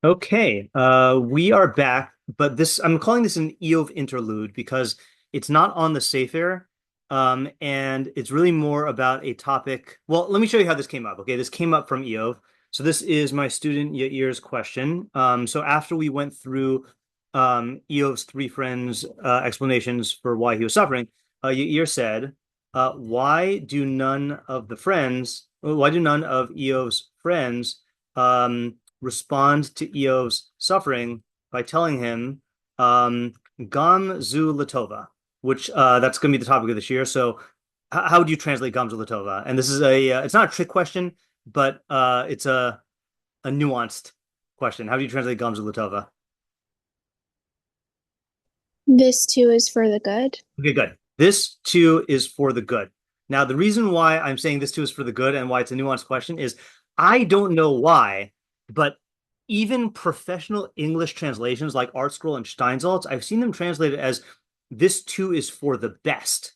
Okay, we are back, but this I'm calling this an Iyov interlude because it's not on the Sefer, and it's really more about a topic. Well, let me show you how this came up. Okay, this came up from Iyov. So this is my student Yair's question. So after we went through Iyov's three friends' explanations for why he was suffering, Yair said, why do none of Iyov's friends?" Respond to Iyov's suffering by telling him Gam Zu Latova, which that's going to be the topic of this year. So, how would you translate Gam Zu Latova? And this is it's not a trick question, but it's a nuanced question. How do you translate Gam Zu Latova? This too is for the good. Okay, good. This too is for the good. Now, the reason why I'm saying this too is for the good and why it's a nuanced question is I don't know why, but even professional English translations like ArtScroll and Steinsaltz, I've seen them translated as this too is for the best.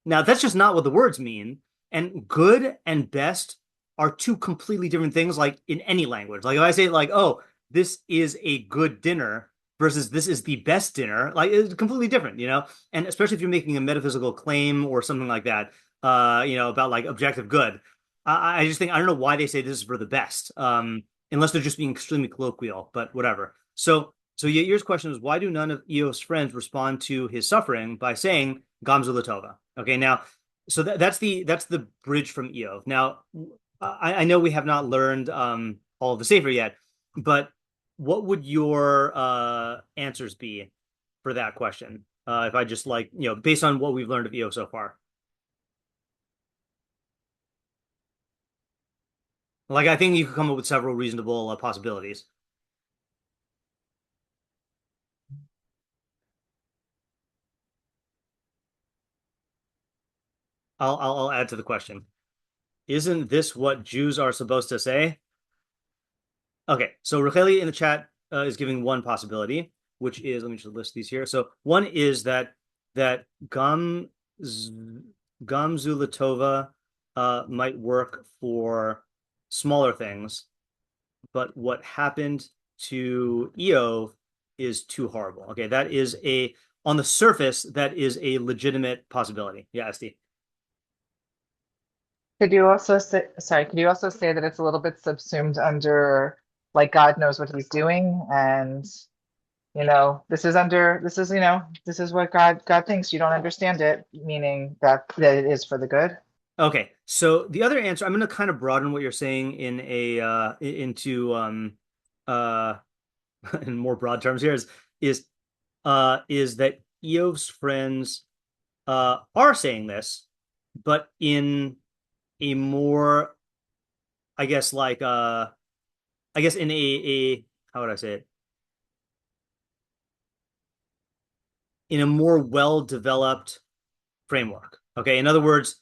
Now, that's just not what the words mean. And good and best are two completely different things, like in any language. Like if I say, like, oh, this is a good dinner versus this is the best dinner, like it's completely different, you know? And especially if you're making a metaphysical claim or something like that, about like objective good. I just think, I don't know why they say this is for the best, unless they're just being extremely colloquial, but whatever. So Yair's question is, why do none of Eos' friends respond to his suffering by saying Gamzu Latova? Okay, now, so that's the bridge from Eov. Now, I know we have not learned all of the Sefer yet, but what would your answers be for that question? If I just like, based on what we've learned of Eov so far. Like, I think you could come up with several reasonable possibilities. I'll add to the question. Isn't this what Jews are supposed to say? Okay, so Racheli in the chat is giving one possibility, which is, let me just list these here. So one is that Gam Zulatova might work for smaller things, but what happened to Eo is too horrible. Okay, that is on the surface, that is a legitimate possibility. Yeah, SD. Could you also say that it's a little bit subsumed under like God knows what he's doing and this is what God thinks you don't understand it, meaning that it is for the good. Okay, so the other answer, I'm going to kind of broaden what you're saying in a into uh in more broad terms here is that Eov's friends are saying this, but in a more, I guess, like I guess in a how would I say it? In a more well-developed framework. Okay, in other words,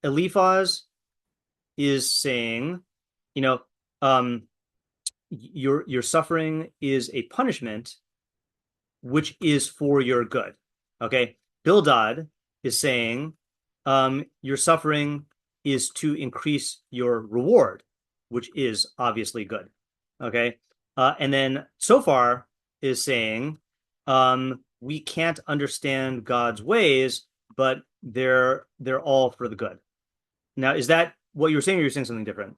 Eliphaz is saying, you know, um, your suffering is a punishment, which is for your good. Okay, Bildad is saying, your suffering is to increase your reward, which is obviously good. Okay, and then Sofar is saying, we can't understand God's ways, but they're all for the good. Now, is that what you were saying, or you're saying something different?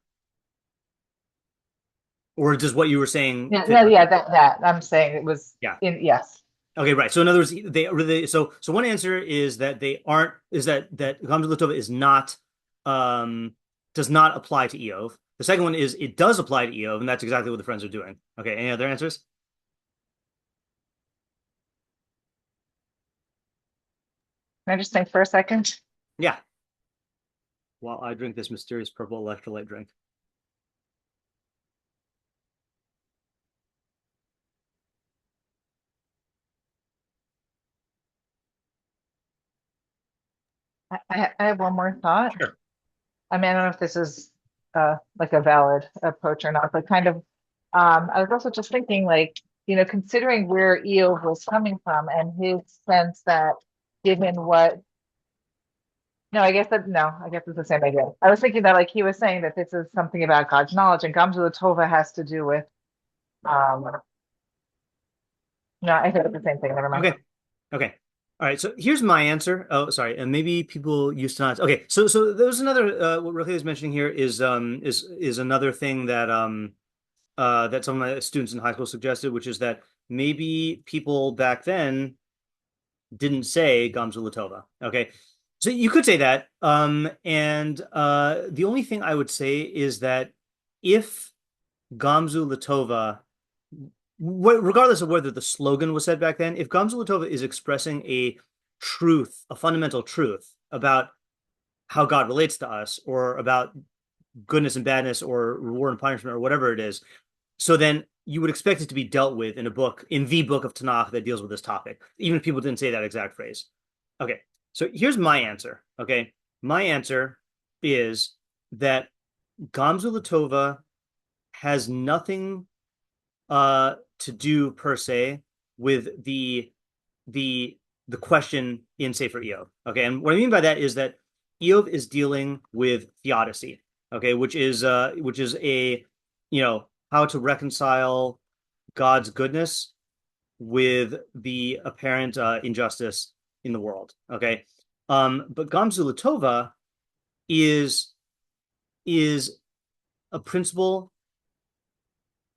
Or does what you were saying Yeah, fit? no, yeah, that I'm saying it was Yeah. in yes. Okay, right. So in other words, they really so one answer is that they aren't is that Gamzu Latova is not does not apply to Eov. The second one is it does apply to Eov, and that's exactly what the friends are doing. Okay, any other answers? Can I just think for a second? Yeah. While I drink this mysterious purple electrolyte drink. I have one more thought. Sure. I mean, I don't know if this is like a valid approach or not, but kind of I was also just thinking like, considering where Eo was coming from and his sense that given what no, I guess it's the same idea. I was thinking that like he was saying that this is something about God's knowledge and Gamzu Tova has to do with Um, no, I think it's the same thing. Never mind. Okay. All right. So here's my answer. Oh, sorry. And maybe people used to not. Okay. So there was another. What Rohit is mentioning here is another thing that that some of my students in high school suggested, which is that maybe people back then didn't say Gam Zu Latova. Okay. So you could say that. And the only thing I would say is that if Gam Zu Latova, regardless of whether the slogan was said back then, if Gam Zu Latova is expressing a truth, a fundamental truth about how God relates to us, or about goodness and badness, or reward and punishment, or whatever it is, so then you would expect it to be dealt with in a book, in the book of Tanakh that deals with this topic, even if people didn't say that exact phrase. Okay, so here's my answer. Okay, my answer is that Gam Zu Latova has nothing to do per se with the question in Sefer Iyov. Okay, and what I mean by that is that Iyov is dealing with theodicy. Okay, which is a how to reconcile God's goodness with the apparent injustice in the world. Okay, but Gam Zu Latova is a principle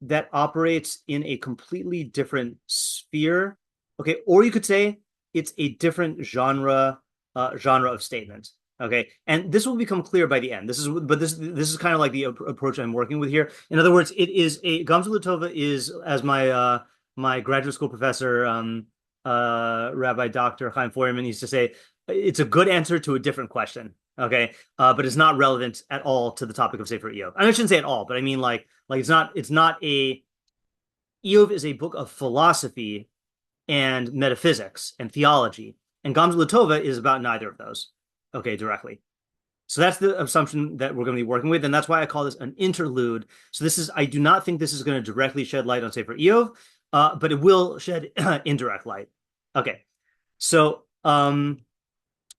that operates in a completely different sphere. Okay, or you could say it's a different genre of statement. Okay, and this will become clear by the end. This is kind of like the approach I'm working with here. In other words, it is a Gam Zu Latova is, as my my graduate school professor, Rabbi Dr. Chaim Feuerman used to say, it's a good answer to a different question. Okay, but it's not relevant at all to the topic of Sefer Iyov. I shouldn't say at all, but I mean like it's not a Iyov is a book of philosophy and metaphysics and theology, and Gam Zu Latova is about neither of those. Okay, directly. So that's the assumption that we're going to be working with, and that's why I call this an interlude. So I do not think this is going to directly shed light on Sefer Iyov, but it will shed indirect light. Okay, so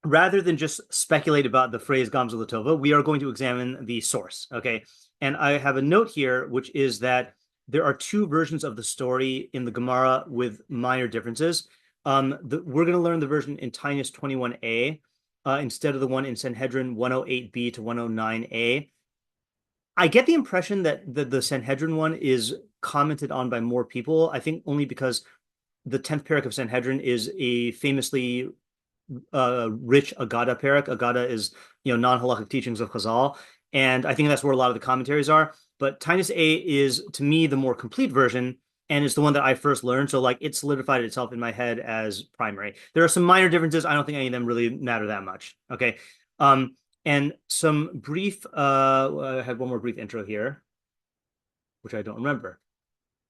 rather than just speculate about the phrase Gam Zu Latova, we are going to examine the source. Okay, and I have a note here, which is that there are two versions of the story in the Gemara with minor differences. We're going to learn the version in Taanis 21a instead of the one in Sanhedrin 108b to 109a. I get the impression that the Sanhedrin one is commented on by more people. I think only because the 10th parak of Sanhedrin is a famously rich Agada parak. Agada is non-halachic teachings of Chazal, and I think that's where a lot of the commentaries are. But Taanis A is, to me, the more complete version, and it's the one that I first learned. So like it solidified itself in my head as primary. There are some minor differences. I don't think any of them really matter that much. Okay. And some brief, I had one more brief intro here, which I don't remember.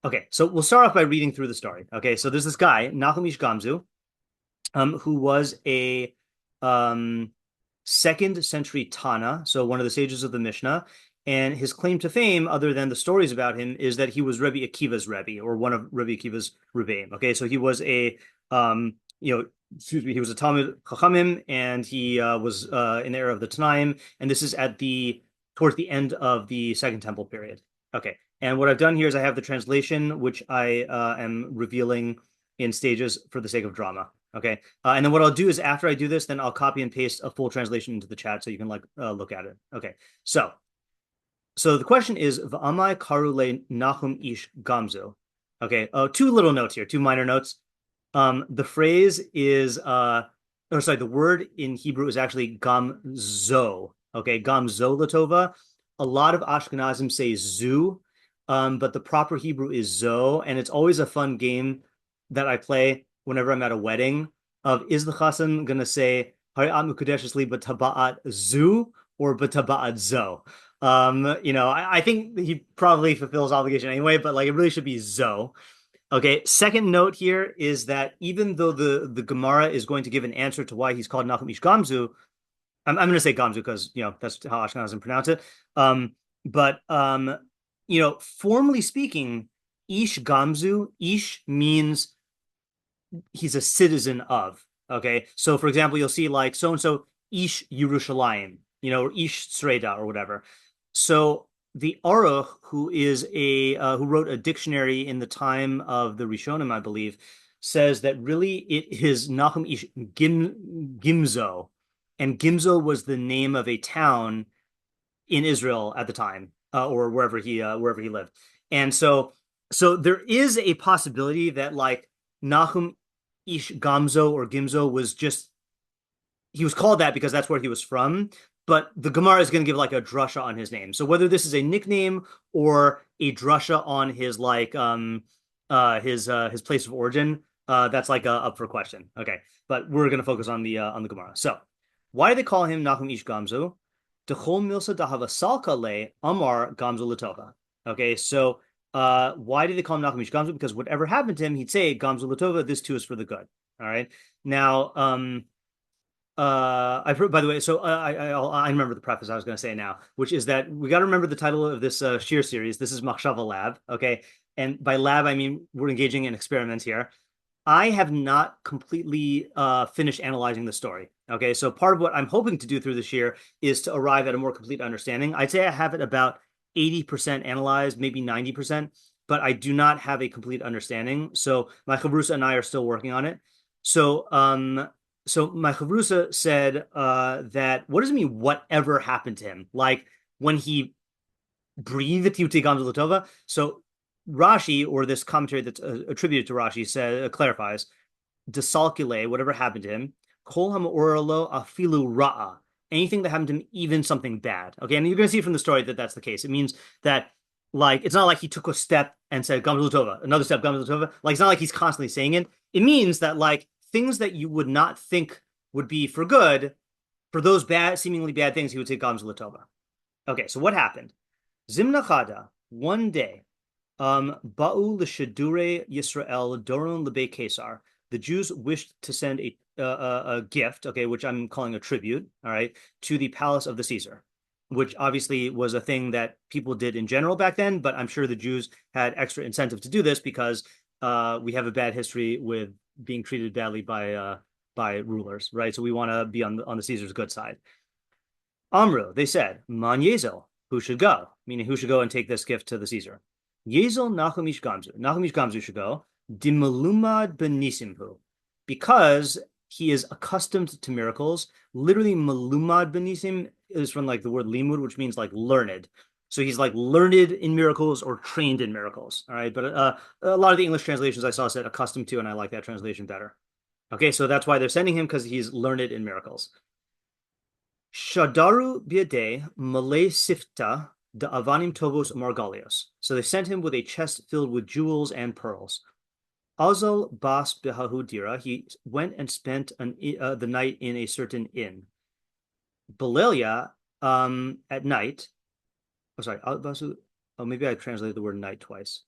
Okay, so we'll start off by reading through the story. Okay, so there's this guy, Nachum Ish Gam Zu, who was a 2nd century Tana, so one of the sages of the Mishnah. And his claim to fame, other than the stories about him, is that he was Rabbi Akiva's Rebbe, or one of Rabbi Akiva's Rebbeim. Okay, so he was he was a Talmud Chachamim, and he was in the era of the Tanaim, and this is towards the end of the Second Temple period. Okay, and what I've done here is I have the translation, which I am revealing in stages for the sake of drama. Okay, and then what I'll do is after I do this, then I'll copy and paste a full translation into the chat so you can look at it. Okay, so the question is, V'amai karule Nachum Ish Gam Zu. Okay, two little notes here, two minor notes. The phrase is, the word in Hebrew is actually Gam Zo. Okay, Gam Zo Latova. A lot of Ashkenazim say Zu, but the proper Hebrew is Zo, and it's always a fun game that I play whenever I'm at a wedding. Is the chassan gonna say Hari'at Mukadeshes Li B'Taba'at Zu or B'Taba'at Zo? I think he probably fulfills obligation anyway, but like it really should be Zo. Okay, second note here is that even though the Gemara is going to give an answer to why he's called Nachum Ish Gam Zu, I'm going to say Gam Zu because that's how Ashkenazim pronounce it. But formally speaking, Ish Gam Zu, Ish means he's a citizen of. Okay, so for example, you'll see like so and so Ish Yerushalayim, or Ish Sreda or whatever. So the Aruch, who is who wrote a dictionary in the time of the Rishonim, I believe, says that really it is Nachum Ish Gam Zu, and Gimzo was the name of a town in Israel at the time, or wherever he lived. And so there is a possibility that like Nachum Ish Gam Zu or Gimzo was just, he was called that because that's where he was from. But the Gemara is going to give like a drasha on his name. So whether this is a nickname or a drasha on his like his place of origin, that's like up for question. Okay, but we're going to focus on the Gemara. So why do they call him Nachum Ish Gam Zu? Dechol milsa dahava salka le amar Gam Zu l'tova. Okay, so why did they call him Nachum Ish Gam Zu? Because whatever happened to him, he'd say Gam Zu l'tova. This too is for the good. All right. Now, I've heard, by the way, so I remember the preface I was going to say now, which is that we got to remember the title of this sheer series. This is Machshavah Lab. Okay, and by lab I mean we're engaging in experiments here. I have not completely finished analyzing the story. Okay, so part of what I'm hoping to do through this year is to arrive at a more complete understanding. I'd say I have it about 80% analyzed, maybe 90%, but I do not have a complete understanding. So my chavrusa and I are still working on it. So my chavrusa said that, what does it mean, whatever happened to him? Like when he breathed Yuti Gam Zu l'tova? So Rashi, or this commentary that's attributed to Rashi, clarifies, desalkule, whatever happened to him, kol ha'ma'oralo afilu ra'a, anything that happened to him, even something bad. Okay, and you're going to see from the story that that's the case. It means that, like, it's not like he took a step and said Gam Zu l'tova, another step, Gam Zu l'tova. Like, it's not like he's constantly saying it. It means that, like, things that you would not think would be for good, for those bad, seemingly bad things, he would say Gam Zu l'tova. Okay, so what happened? Zimna chada, one day, Ba'u l'shadure Yisrael doron l'bei Kesar. The Jews wished to send a gift, okay, which I'm calling a tribute, all right, to the palace of the Caesar, which obviously was a thing that people did in general back then, but I'm sure the Jews had extra incentive to do this because we have a bad history with being treated badly by rulers, right? So we want to be on the Caesar's good side. Amru, they said, Man Yezel, who should go? Meaning, who should go and take this gift to the Caesar? Yezel Nachum Ish Gam Zu. Nachum Ish Gam Zu should go. Dimalumad benisimhu, because he is accustomed to miracles. Literally, malumad benisim is from like the word limud, which means like learned. So he's like learned in miracles or trained in miracles. All right, but a lot of the English translations I saw said accustomed to, and I like that translation better. Okay, so that's why they're sending him, because he's learned in miracles. Shadaru biade malay sifta the avanim tovos margalios. So they sent him with a chest filled with jewels and pearls. Azal bas behahudira. He went and spent the night in a certain inn. Belelia, at night. Oh, sorry. Oh, maybe I translated the word night twice.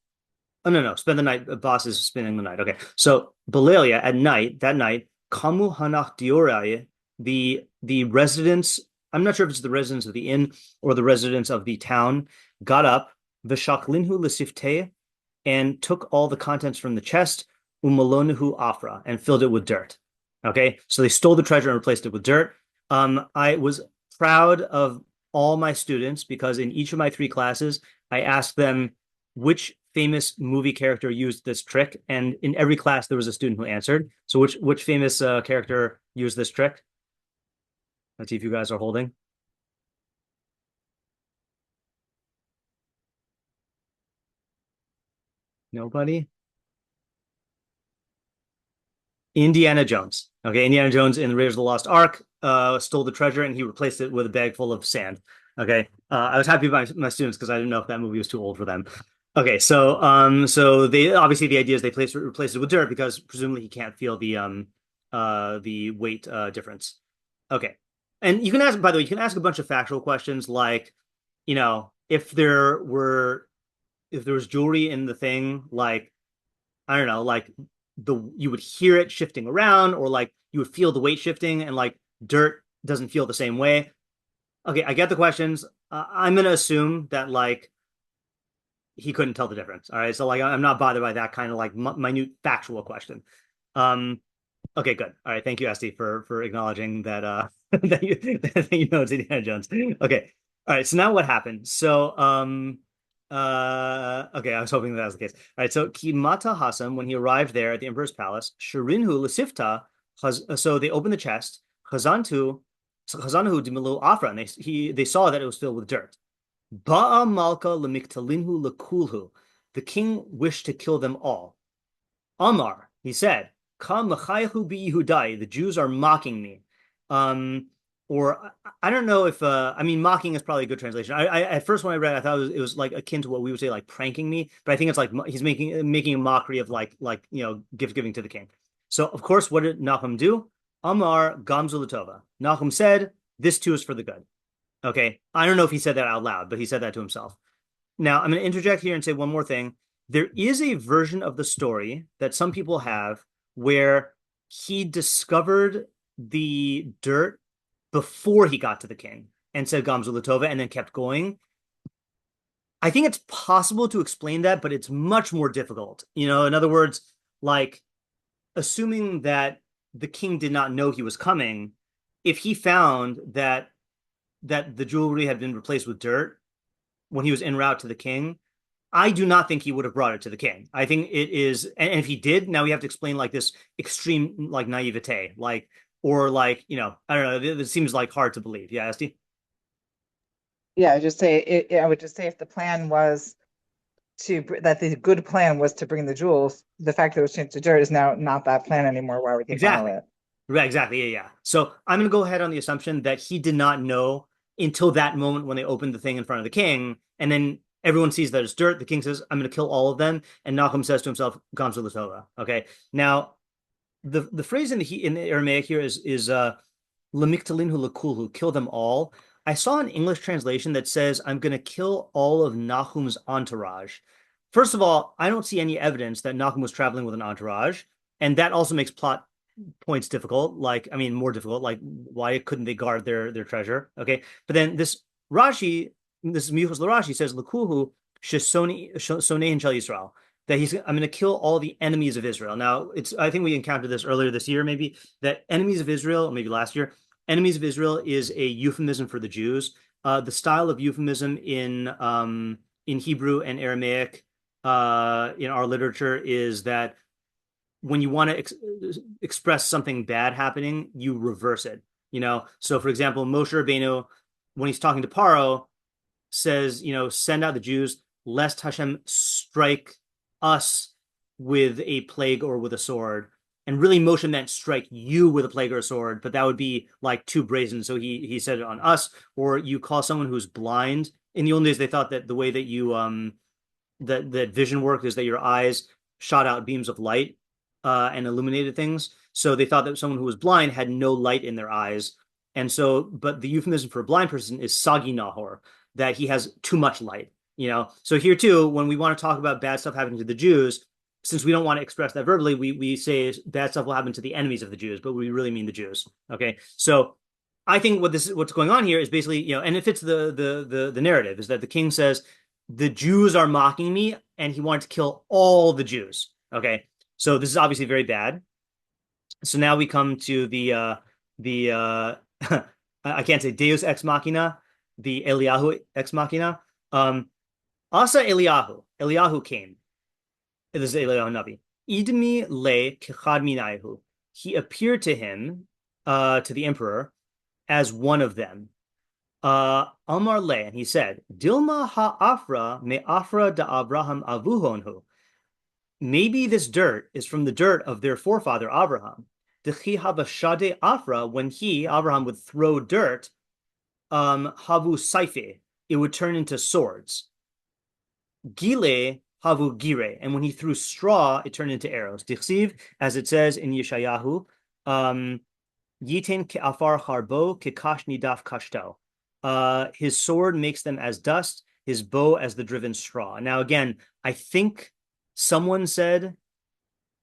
Oh, no. Spend the night. Boss is spending the night. Okay. So Belelia at night, that night, Kamu Hanach Diorai, the residents, I'm not sure if it's the residents of the inn or the residents of the town, got up, Vishaklinhu Lesifteh, and took all the contents from the chest, Umalonuhu Afra, and filled it with dirt. Okay. So they stole the treasure and replaced it with dirt. I was proud of all my students because in each of my 3 classes, I asked them which famous movie character used this trick, and in every class there was a student who answered. So which famous character used this trick? Let's see if you guys are holding. Nobody? Indiana Jones. Okay, Indiana Jones in the Raiders of the Lost Ark stole the treasure and he replaced it with a bag full of sand. Okay, I was happy about my students because I didn't know if that movie was too old for them. Okay, so they obviously the idea is they replace it with dirt because presumably he can't feel the weight difference. Okay, and you can ask, by the way, you can ask a bunch of factual questions like, you know, if there was jewelry in the thing, like, I don't know, like you would hear it shifting around, or like you would feel the weight shifting, and like dirt doesn't feel the same way. Okay, I get the questions. I'm gonna assume that like he couldn't tell the difference. All right, so like I'm not bothered by that kind of like minute factual question. Okay, good. All right, thank you, Esti, for acknowledging that that you know it's Indiana Jones. Okay, All right, so now what happened? So, okay, I was hoping that was the case. All right, so Kimata Hasam, when he arrived there at the emperor's palace, Shirinhu Lasifta, so they opened the chest, Chazanhu Dimilu Afra, and they saw that it was filled with dirt. Ba'a Malka Lamiktalinhu Lakulhu. The king wished to kill them all. Amar, he said, Kam Lachayahu Bi the Jews are mocking me. Um, or I don't know if I mean mocking is probably a good translation. I at first when I read it, I thought it was like akin to what we would say like pranking me, but I think it's like he's making a mockery of like gift giving to the king. So of course, what did Nachum do? Amar Gam Zu L'Tova. Nachum said, "This too is for the good." Okay, I don't know if he said that out loud, but he said that to himself. Now I'm going to interject here and say one more thing. There is a version of the story that some people have where he discovered the dirt before he got to the king and said Gamzu Latova and then kept going. I think it's possible to explain that, but it's much more difficult. In other words, like assuming that the king did not know he was coming, if he found that the jewelry had been replaced with dirt when he was en route to the king, I do not think he would have brought it to the king. I think it is, and if he did, now we have to explain like this extreme like naivete, or I don't know. It seems like hard to believe. Yeah, Esty? Yeah, I would just say if the plan was that the good plan was to bring the jewels, the fact that it was changed to dirt is now not that plan anymore. Why would they follow Exactly. it? Right, exactly. Yeah, yeah. So I'm going to go ahead on the assumption that he did not know until that moment when they opened the thing in front of the king, and then everyone sees that it's dirt. The king says, "I'm going to kill all of them," and Nahum says to himself, "Gamzu Latova." Okay. Now, the phrase in the Aramaic here is "lemiktalinhu lakulhu," kill them all. I saw an English translation that says, "I'm going to kill all of Nahum's entourage." First of all, I don't see any evidence that Nahum was traveling with an entourage, and that also makes plot points difficult. Like, I mean, more difficult. Like, why couldn't they guard their treasure? Okay, but then this Michus Rashi says, "Lakuhu shesoni shel Yisrael." That I'm going to kill all the enemies of Israel. Now, I think we encountered this earlier this year, maybe that enemies of Israel, or maybe last year, enemies of Israel is a euphemism for the Jews. The style of euphemism in Hebrew and Aramaic in our literature is that when you want to express something bad happening, you reverse it. So for example, Moshe Rabbeinu, when he's talking to Paro, says, send out the Jews, lest Hashem strike us with a plague or with a sword. And really, Moshe meant strike you with a plague or a sword, but that would be like too brazen. So he said it on us. Or you call someone who's blind. In the old days, they thought that the way that you that vision worked is that your eyes shot out beams of light and illuminated things. So they thought that someone who was blind had no light in their eyes. And so, but the euphemism for a blind person is sagi nahor, that he has too much light. So here too, when we want to talk about bad stuff happening to the Jews, since we don't want to express that verbally, we say bad stuff will happen to the enemies of the Jews, but we really mean the Jews. Okay, so I think what's going on here is basically, and it fits the narrative is that the king says the Jews are mocking me, and he wanted to kill all the Jews. Okay, so this is obviously very bad. So now we come to the I can't say Deus ex machina, the Eliyahu ex machina. Asa Eliyahu came. This is Eliyahu Navi. Idmi le kechad minayahu. He appeared to him, to the emperor, as one of them. Amar le, and he said, Dilma ha'afra me afra da Abraham avuhonhu. Maybe this dirt is from the dirt of their forefather Abraham. Dechi havashade afra, when Abraham, would throw dirt, havu saife, it would turn into swords. Gile havu gire, and when he threw straw, it turned into arrows. Dichsiv, as it says in Yeshayahu, Yitin ke'afar harbo ke'kash nidaf kashto. His sword makes them as dust, his bow as the driven straw. Now, again, I think someone said,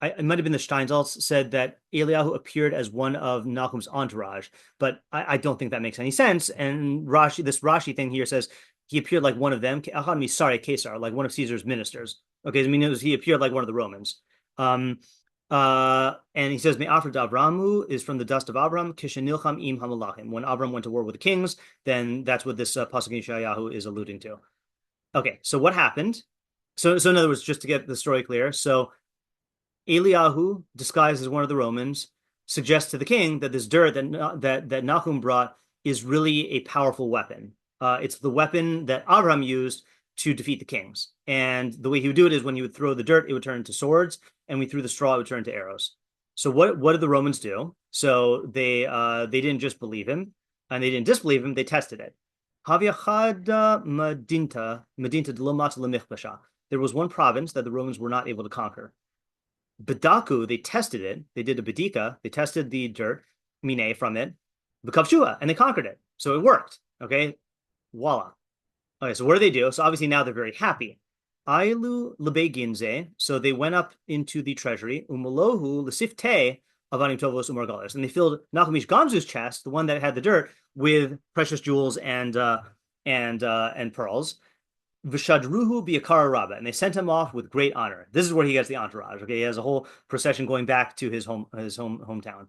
it might have been the Steinsaltz, said that Eliyahu appeared as one of Nahum's entourage, but I don't think that makes any sense. And this Rashi thing here says he appeared like one of them. Sorry, Caesar, like one of Caesar's ministers. Okay, I mean, he appeared like one of the Romans. And he says, Me'afra d'Avramu is from the dust of Avram, Kishenilcham im hamalachim. When Avram went to war with the kings, then that's what this pasuk in Yeshayahu is alluding to. Okay, so what happened? So in other words, just to get the story clear, so Eliyahu, disguised as one of the Romans, suggests to the king that this dirt that Nachum brought is really a powerful weapon. It's the weapon that Avram used to defeat the kings. And the way he would do it is when he would throw the dirt, it would turn into swords, and when he threw the straw, it would turn into arrows. So what did the Romans do? So they didn't just believe him, and they didn't disbelieve him, they tested it. There was one province that the Romans were not able to conquer. Bedaku, they tested it. They did a bedika. They tested the dirt, mine, from it, B'kavshua, and they conquered it. So it worked. Okay, voila. Okay, so what do they do? So obviously now they're very happy. Ailu lebeginze. So they went up into the treasury. Umalohu lesifte avanim tovos umargalos, and they filled Nachum Ish Gam Zu's chest, the one that had the dirt, with precious jewels and pearls. V'shadruhu bi'akara rabba, and they sent him off with great honor. This is where he gets the entourage. Okay, he has a whole procession going back to his hometown.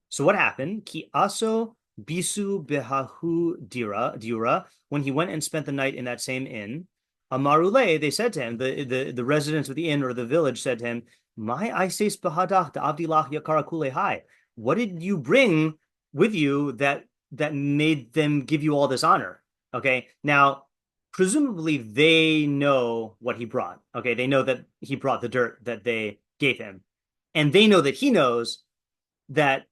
So what happened? Ki aso bisu behahu diura. When he went and spent the night in that same inn, amarule, they said to him, the residents of the inn or the village said to him, "My ises behadach da'avdilach yakara kulehai." What did you bring with you that made them give you all this honor? Okay, now presumably they know what he brought. Okay, they know that he brought the dirt that they gave him, and they know that he knows that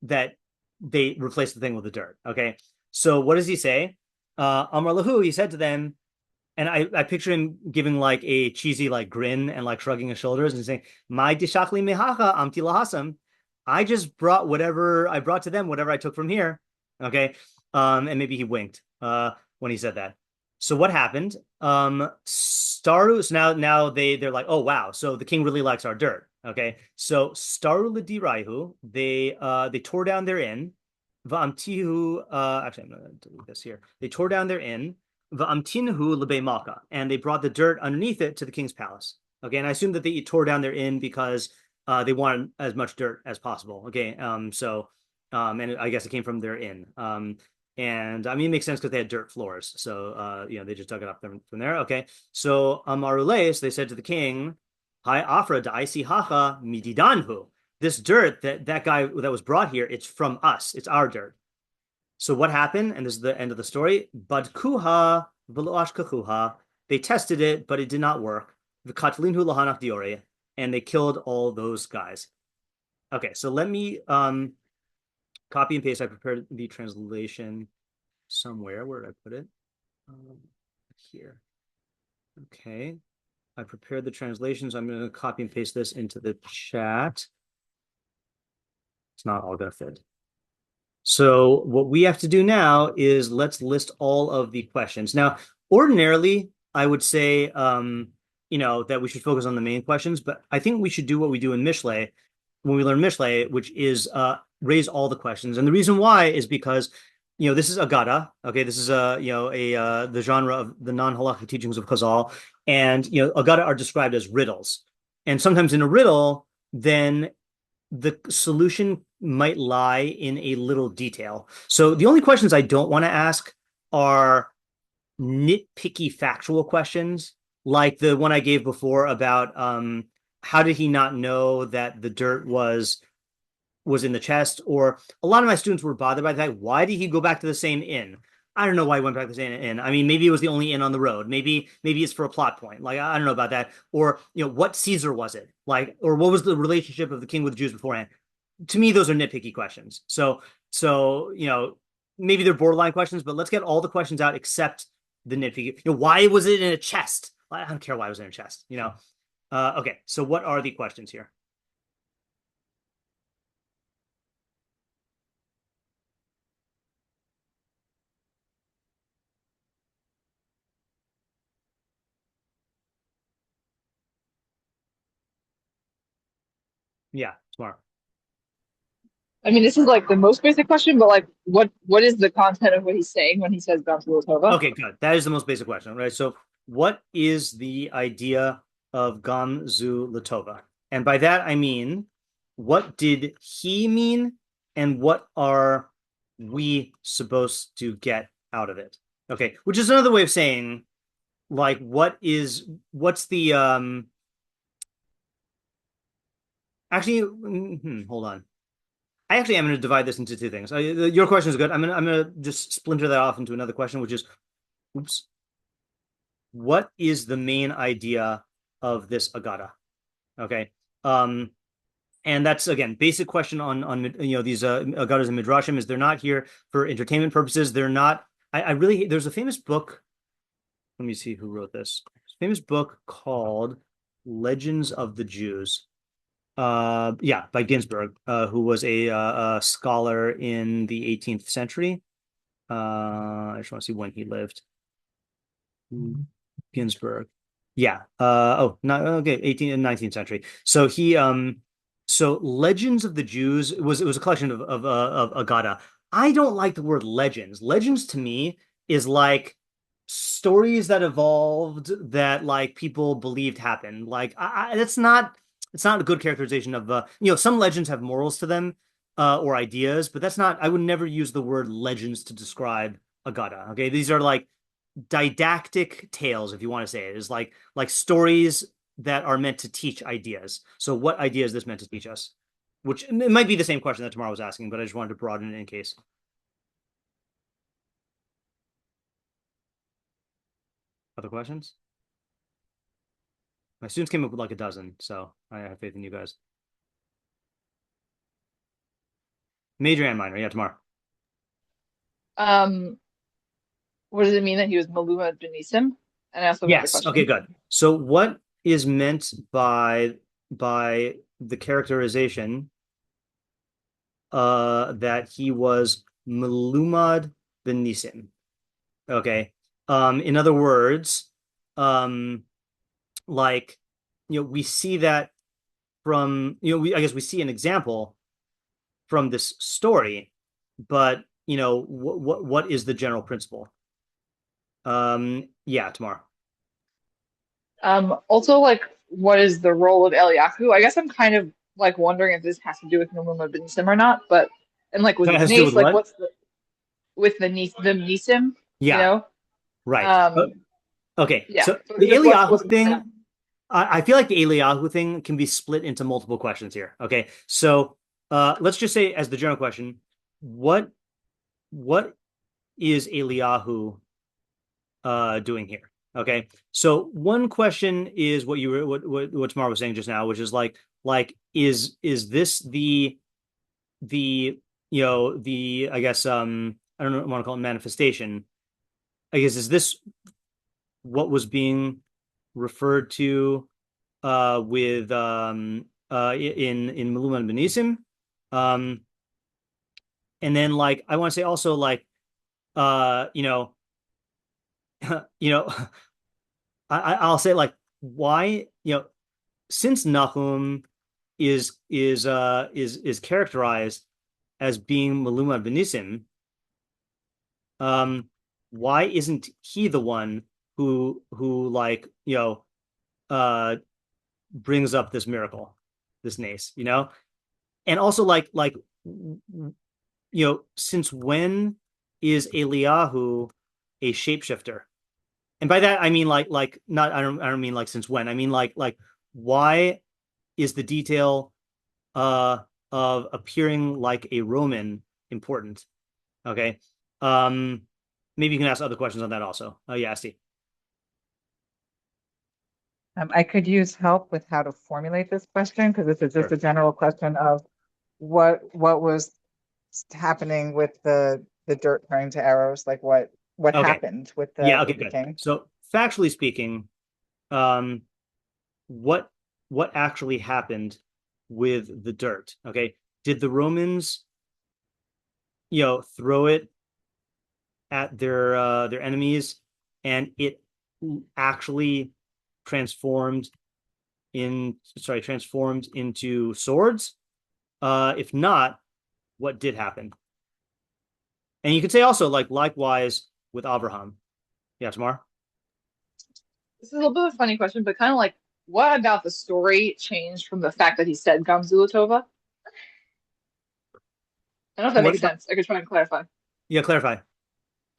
they replaced the thing with the dirt. Okay, so what does he say? Amar lahu, he said to them, and I picture him giving like a cheesy like grin and like shrugging his shoulders and saying, "My dishachli mehacha amti lahasam." I just brought whatever I brought to them, whatever I took from here. Okay, and maybe he winked when he said that. So what happened? Staru. So now they're like, oh wow, so the king really likes our dirt. Okay, so staru lediraihu. They tore down their inn. Va'amtihu. Actually, I'm going to delete this here. They tore down their inn. Va'amtinhu lebe malka, and they brought the dirt underneath it to the king's palace. Okay, and I assume that they tore down their inn because they wanted as much dirt as possible. Okay, and I guess it came from their inn. And I mean, it makes sense because they had dirt floors. So, they just dug it up from there. Okay. So, Amarules, they said to the king, Hi, Afra, Daisi Hacha, Mididanhu. This dirt that guy that was brought here, it's from us. It's our dirt. So, what happened? And this is the end of the story. Badkuha, Veloashkahuha. They tested it, but it did not work. Vikatlinhu Lahanach Diore. And they killed all those guys. Okay. So, let me copy and paste. I prepared the translation somewhere. Where did I put it? Here. Okay. I prepared the translation, so I'm going to copy and paste this into the chat. It's not all going to fit. So what we have to do now is let's list all of the questions. Now, ordinarily, I would say, that we should focus on the main questions, but I think we should do what we do in Mishlei when we learn Mishlei, which is raise all the questions. And the reason why is because, this is Agada. Okay, this is the genre of the non-halakhic teachings of Chazal, and Agada are described as riddles. And sometimes in a riddle, then the solution might lie in a little detail. So the only questions I don't want to ask are nitpicky factual questions, like the one I gave before about how did he not know that the dirt was in the chest? Or a lot of my students were bothered by the fact, why did he go back to the same inn? I don't know why he went back to the same inn. I mean, maybe it was the only inn on the road. Maybe it's for a plot point. Like, I don't know about that. Or, what Caesar was it? Like, or what was the relationship of the king with the Jews beforehand? To me, those are nitpicky questions. So maybe they're borderline questions, but let's get all the questions out except the nitpicky. Why was it in a chest? I don't care why it was in a chest, Okay, so what are the questions here? Yeah, tomorrow. I mean, this is like the most basic question, but like, what is the content of what he's saying when he says Gam Zu Latova? Okay, good. That is the most basic question, right? So, what is the idea of Gam Zu Latova? And by that, I mean, what did he mean? And what are we supposed to get out of it? Okay, which is another way of saying, like, what's the, actually, hold on. I actually am going to divide this into two things. Your question is good. I'm gonna just splinter that off into another question, which is, what is the main idea of this Agada? Okay. And that's, again, basic question on these Agadas and Midrashim is they're not here for entertainment purposes. They're not. I really, there's a famous book. Let me see who wrote this. Famous book called Legends of the Jews. Yeah, by Ginsburg, who was a scholar in the 18th century. I just want to see when he lived. Ginsburg. Yeah. Not okay, 18th and 19th century. So he so Legends of the Jews it was a collection of Agada. I don't like the word legends. Legends to me is like stories that evolved that like people believed happened. Like that's not it's not a good characterization of some legends have morals to them or ideas, but that's not I would never use the word legends to describe Agada. Okay, these are like didactic tales, if you want to say it, is like stories that are meant to teach ideas. So what idea is this meant to teach us? Which it might be the same question that Tamara was asking, but I just wanted to broaden it in case. Other questions? My students came up with like a dozen, so I have faith in you guys. Major and minor, yeah, tomorrow. What does it mean that he was Maluma Benisim? And I also have another Yes. question. Okay, good. So what is meant by the characterization that he was Malumad Benisim? Okay. In other words, like we see that from I guess we see an example from this story, but what is the general principle? Yeah, tomorrow. Also, like, what is the role of Eliyahu? I guess I'm kind of like wondering if this has to do with Maluma Benisim or not, but and like with That has to do Nace, with like what? what's the Nisim, you Yeah, know? right. Okay, Yeah. so So the just what's Eliyahu thing, I feel like the Eliyahu thing can be split into multiple questions here. Okay, so let's just say as the general question, what is Eliyahu doing here? Okay, so one question is what you were what Tamar was saying just now, which is like is this the I guess I don't know, want to call it manifestation. I guess is this what was being referred to with in Maluma and Benisim. And then like I want to say also like you know I'll say like why since Nachum is characterized as being Maluma and Benisim, why isn't he the one who like brings up this miracle, this nace, and also like since when is Eliyahu a shapeshifter? And by that I mean like not I don't mean like since when. I mean like why is the detail of appearing like a Roman important? Okay. Maybe you can ask other questions on that also. Yeah, Steve. I could use help with how to formulate this question because this is just Sure. a general question of what was happening with the dirt turning to arrows, like what Okay. happened with Yeah, the okay, with the good. king. So factually speaking, what actually happened with the dirt? Okay. Did the Romans, throw it at their enemies and it actually transformed into swords? If not, what did happen? And you could say also like likewise with Abraham. Yeah, Tamar. This is a little bit of a funny question, but kind of like what about the story changed from the fact that he said Gam Zu Latova? I don't know if that What makes sense. I could try and clarify. Yeah, clarify.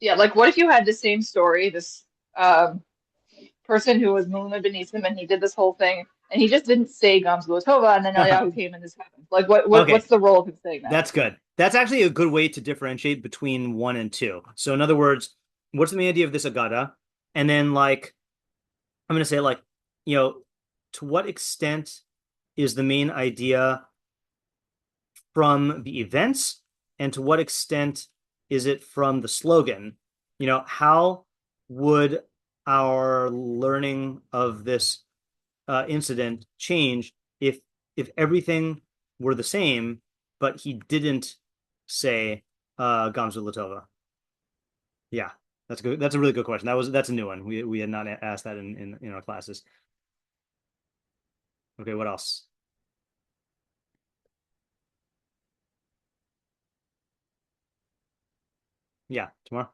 Yeah, like what if you had the same story, this person who was Mulna beneath him, and he did this whole thing, and he just didn't say Gam Zu Latova, and then Eliyahu came and this happened. Like, Okay. what's the role of him saying that? That's good. That's actually a good way to differentiate between 1 and 2. So in other words, what's the main idea of this Agada? And then like, I'm going to say like, to what extent is the main idea from the events, and to what extent is it from the slogan? How would our learning of this incident change if everything were the same, but he didn't say Gam Zu Latova? Yeah, that's good. That's a really good question. That's a new one. We had not asked that in our classes. Okay, what else? Yeah, tomorrow.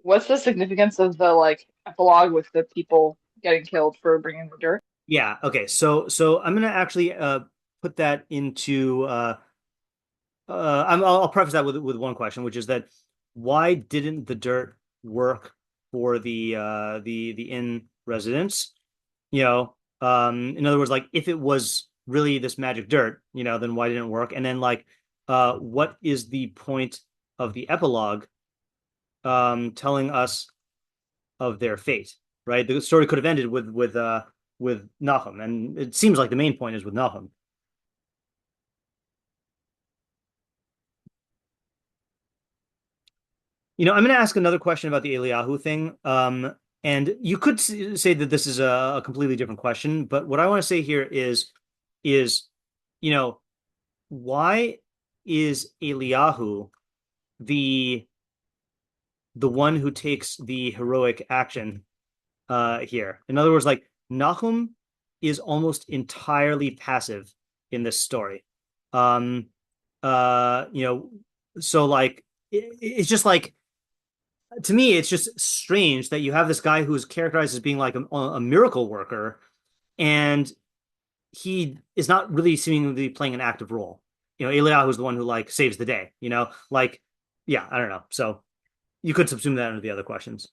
What's the significance of the like epilogue with the people getting killed for bringing the dirt? Yeah. Okay. So I'm gonna actually put that into I'll preface that with one question, which is that why didn't the dirt work for the inn residents? In other words, like if it was really this magic dirt, then why didn't it work? And then like what is the point of the epilogue telling us of their fate, right? The story could have ended with Nachum, and it seems like the main point is with Nachum. I'm going to ask another question about the Eliyahu thing. And you could say that this is a completely different question, but what I want to say here is, why is Eliyahu the one who takes the heroic action here? In other words, like Nachum is almost entirely passive in this story. So like it's just like, to me, it's just strange that you have this guy who's characterized as being like a miracle worker, and he is not really seemingly playing an active role. Eliyahu is the one who like saves the day. Like, yeah, I don't know. So you could subsume that into the other questions.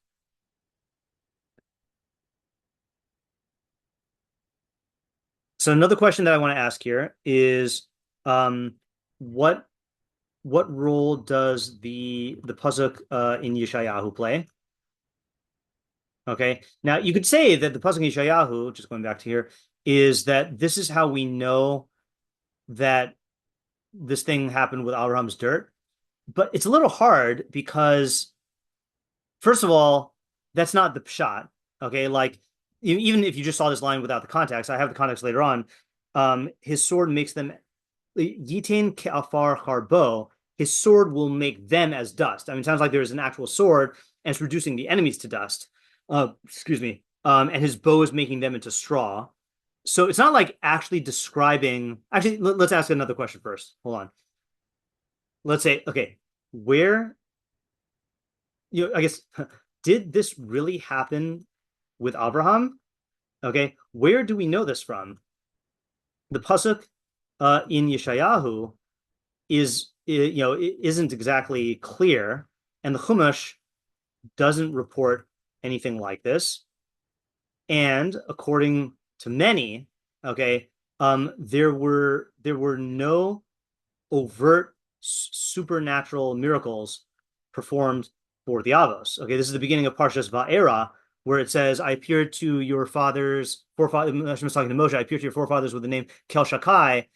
So another question that I want to ask here is, what role does the pasuk in Yeshayahu play? Okay, now you could say that the pasuk in Yeshayahu, just going back to here, is that this is how we know that this thing happened with Abraham's dirt, but it's a little hard because, first of all, that's not the pshat. Okay, like even if you just saw this line without the context, I have the context later on. His sword makes them yitain ke'afar harbo. His sword will make them as dust. I mean, it sounds like there's an actual sword, and it's reducing the enemies to dust. Excuse me. And his bow is making them into straw. So it's not like actually describing. Actually, let's ask another question first. Hold on. Let's say, okay, where, I guess, did this really happen with Abraham? Okay, where do we know this from? The pasuk in Yeshayahu isn't exactly clear, and the Chumash doesn't report anything like this. And according to many, okay, there were no overt supernatural miracles performed for the Avos. Okay, this is the beginning of Parshas Va'era, where it says, "I appeared to your forefathers." Hashem is talking to Moshe. I appeared to your forefathers with the name Kel Shakai.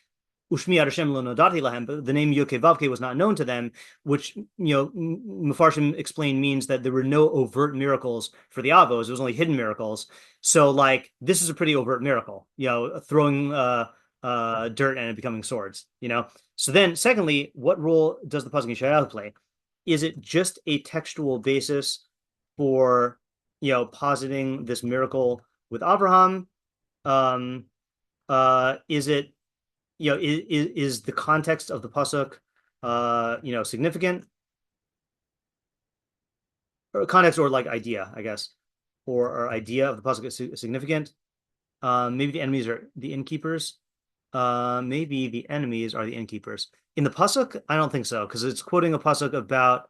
Ushmi Hashem lo nodati lahem, but the name Yokei Vavke was not known to them, which Mefarshim explained means that there were no overt miracles for the Avos. It was only hidden miracles. So, like, this is a pretty overt miracle, throwing dirt and it becoming swords. So then, secondly, what role does the pasuk in Yeshayahu play? Is it just a textual basis for positing this miracle with Abraham? Is it is the context of the pasuk significant, or context, or like idea, I guess? or idea of the pasuk is significant. Maybe the enemies are the innkeepers. Maybe the enemies are the innkeepers. In the pasuk, I don't think so, because it's quoting a pasuk about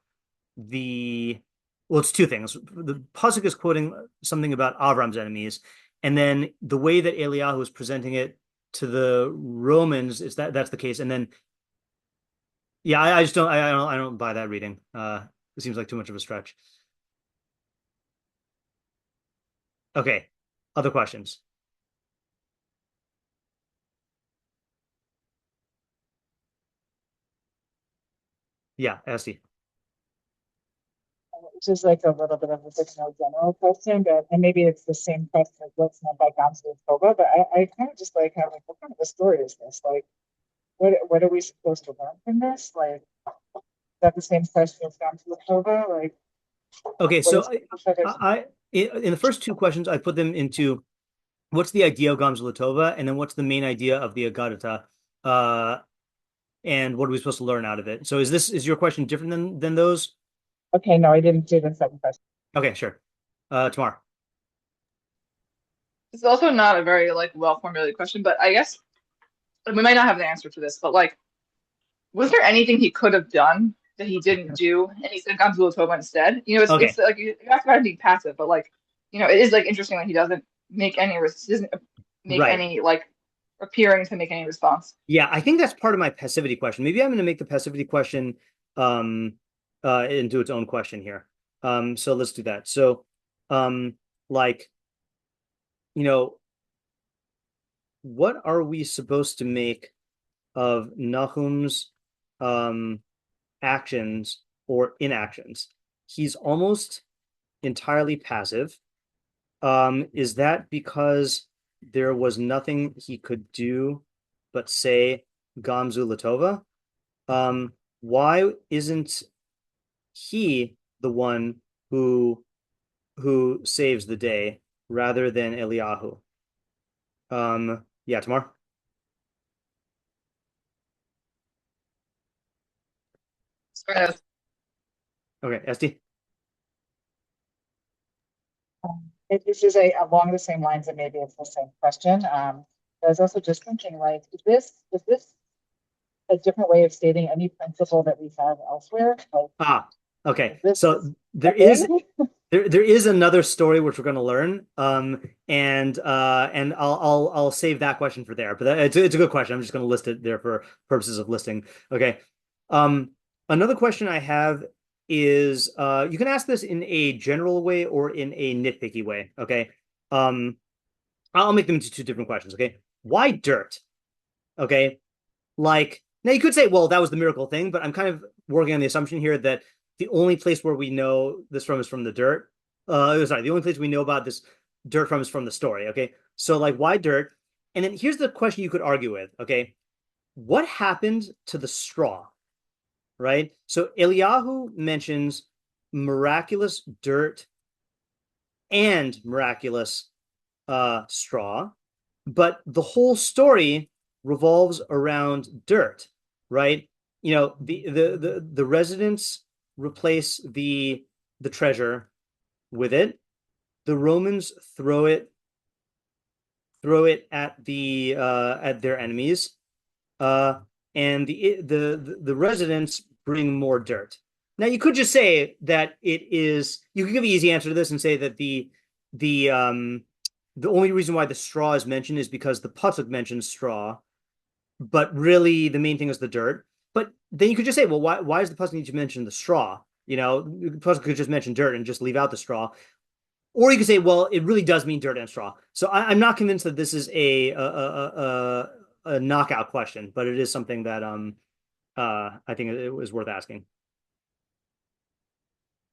well, it's two things. The pasuk is quoting something about Avram's enemies, and then the way that Eliyahu is presenting it to the Romans is that's the case. And then, yeah, I just don't buy that reading. It seems like too much of a stretch. Okay, other questions? Yeah, Esty. Which is like a little bit of a general question, but and maybe it's the same question as what's meant by Gam Zu, but I kind of just like have like, what kind of a story is this? Like, what are we supposed to learn from this? Like, is that the same question as Gam Zu? Like, okay, so I in the first two questions, I put them into what's the idea of Gam Zu, and then what's the main idea of the Agadata, and what are we supposed to learn out of it? So is your question different than those? Okay, no, I didn't do the second question. Okay, sure. Tomorrow. It's also not a very like well-formulated question, but I guess we might not have the answer to this, but like, was there anything he could have done that he didn't do, and he said Gam Zu instead? You know, it's like you have to be passive, but like, you know, it is like interesting that he doesn't make any any like appearing to make any response. Yeah, I think that's part of my passivity question. Maybe I'm going to make the passivity question into its own question here. So let's do that. So, like, you know, what are we supposed to make of Nachum's actions or inactions? He's almost entirely passive. Is that because there was nothing he could do but say Gam Zu Latova? Why isn't he the one who saves the day rather than Eliyahu? Yeah, tomorrow. Okay, Esty. This is along the same lines, and maybe it's the same question. I was also just thinking, like, is this a different way of stating any principle that we have elsewhere? Like, okay. So there is another story which we're going to learn, and I'll save that question for there. But it's a good question. I'm just going to list it there for purposes of listing. Okay. Another question I have is you can ask this in a general way or in a nitpicky way. Okay. I'll make them into two different questions. Okay. Why dirt? Okay. Like, now you could say, well, that was the miracle thing, but I'm kind of working on the assumption here that the only place where we know this from is from the dirt. The only place we know about this dirt from is from the story. Okay. So like, why dirt? And then here's the question you could argue with. Okay. What happened to the straw? Right? So Eliyahu mentions miraculous dirt and miraculous straw, but the whole story revolves around dirt, right? You know, the residents replace the treasure with it. The Romans throw it at their enemies, and the residents bring more dirt. Now you could just say that it is. You could give an easy answer to this and say that the only reason why the straw is mentioned is because the pasuk mentions straw, but really the main thing is the dirt. But then you could just say, well, why does the pasuk need to mention the straw? You know, the pasuk could just mention dirt and just leave out the straw. Or you could say, well, it really does mean dirt and straw. So I'm not convinced that this is a knockout question, but it is something that I think it was worth asking.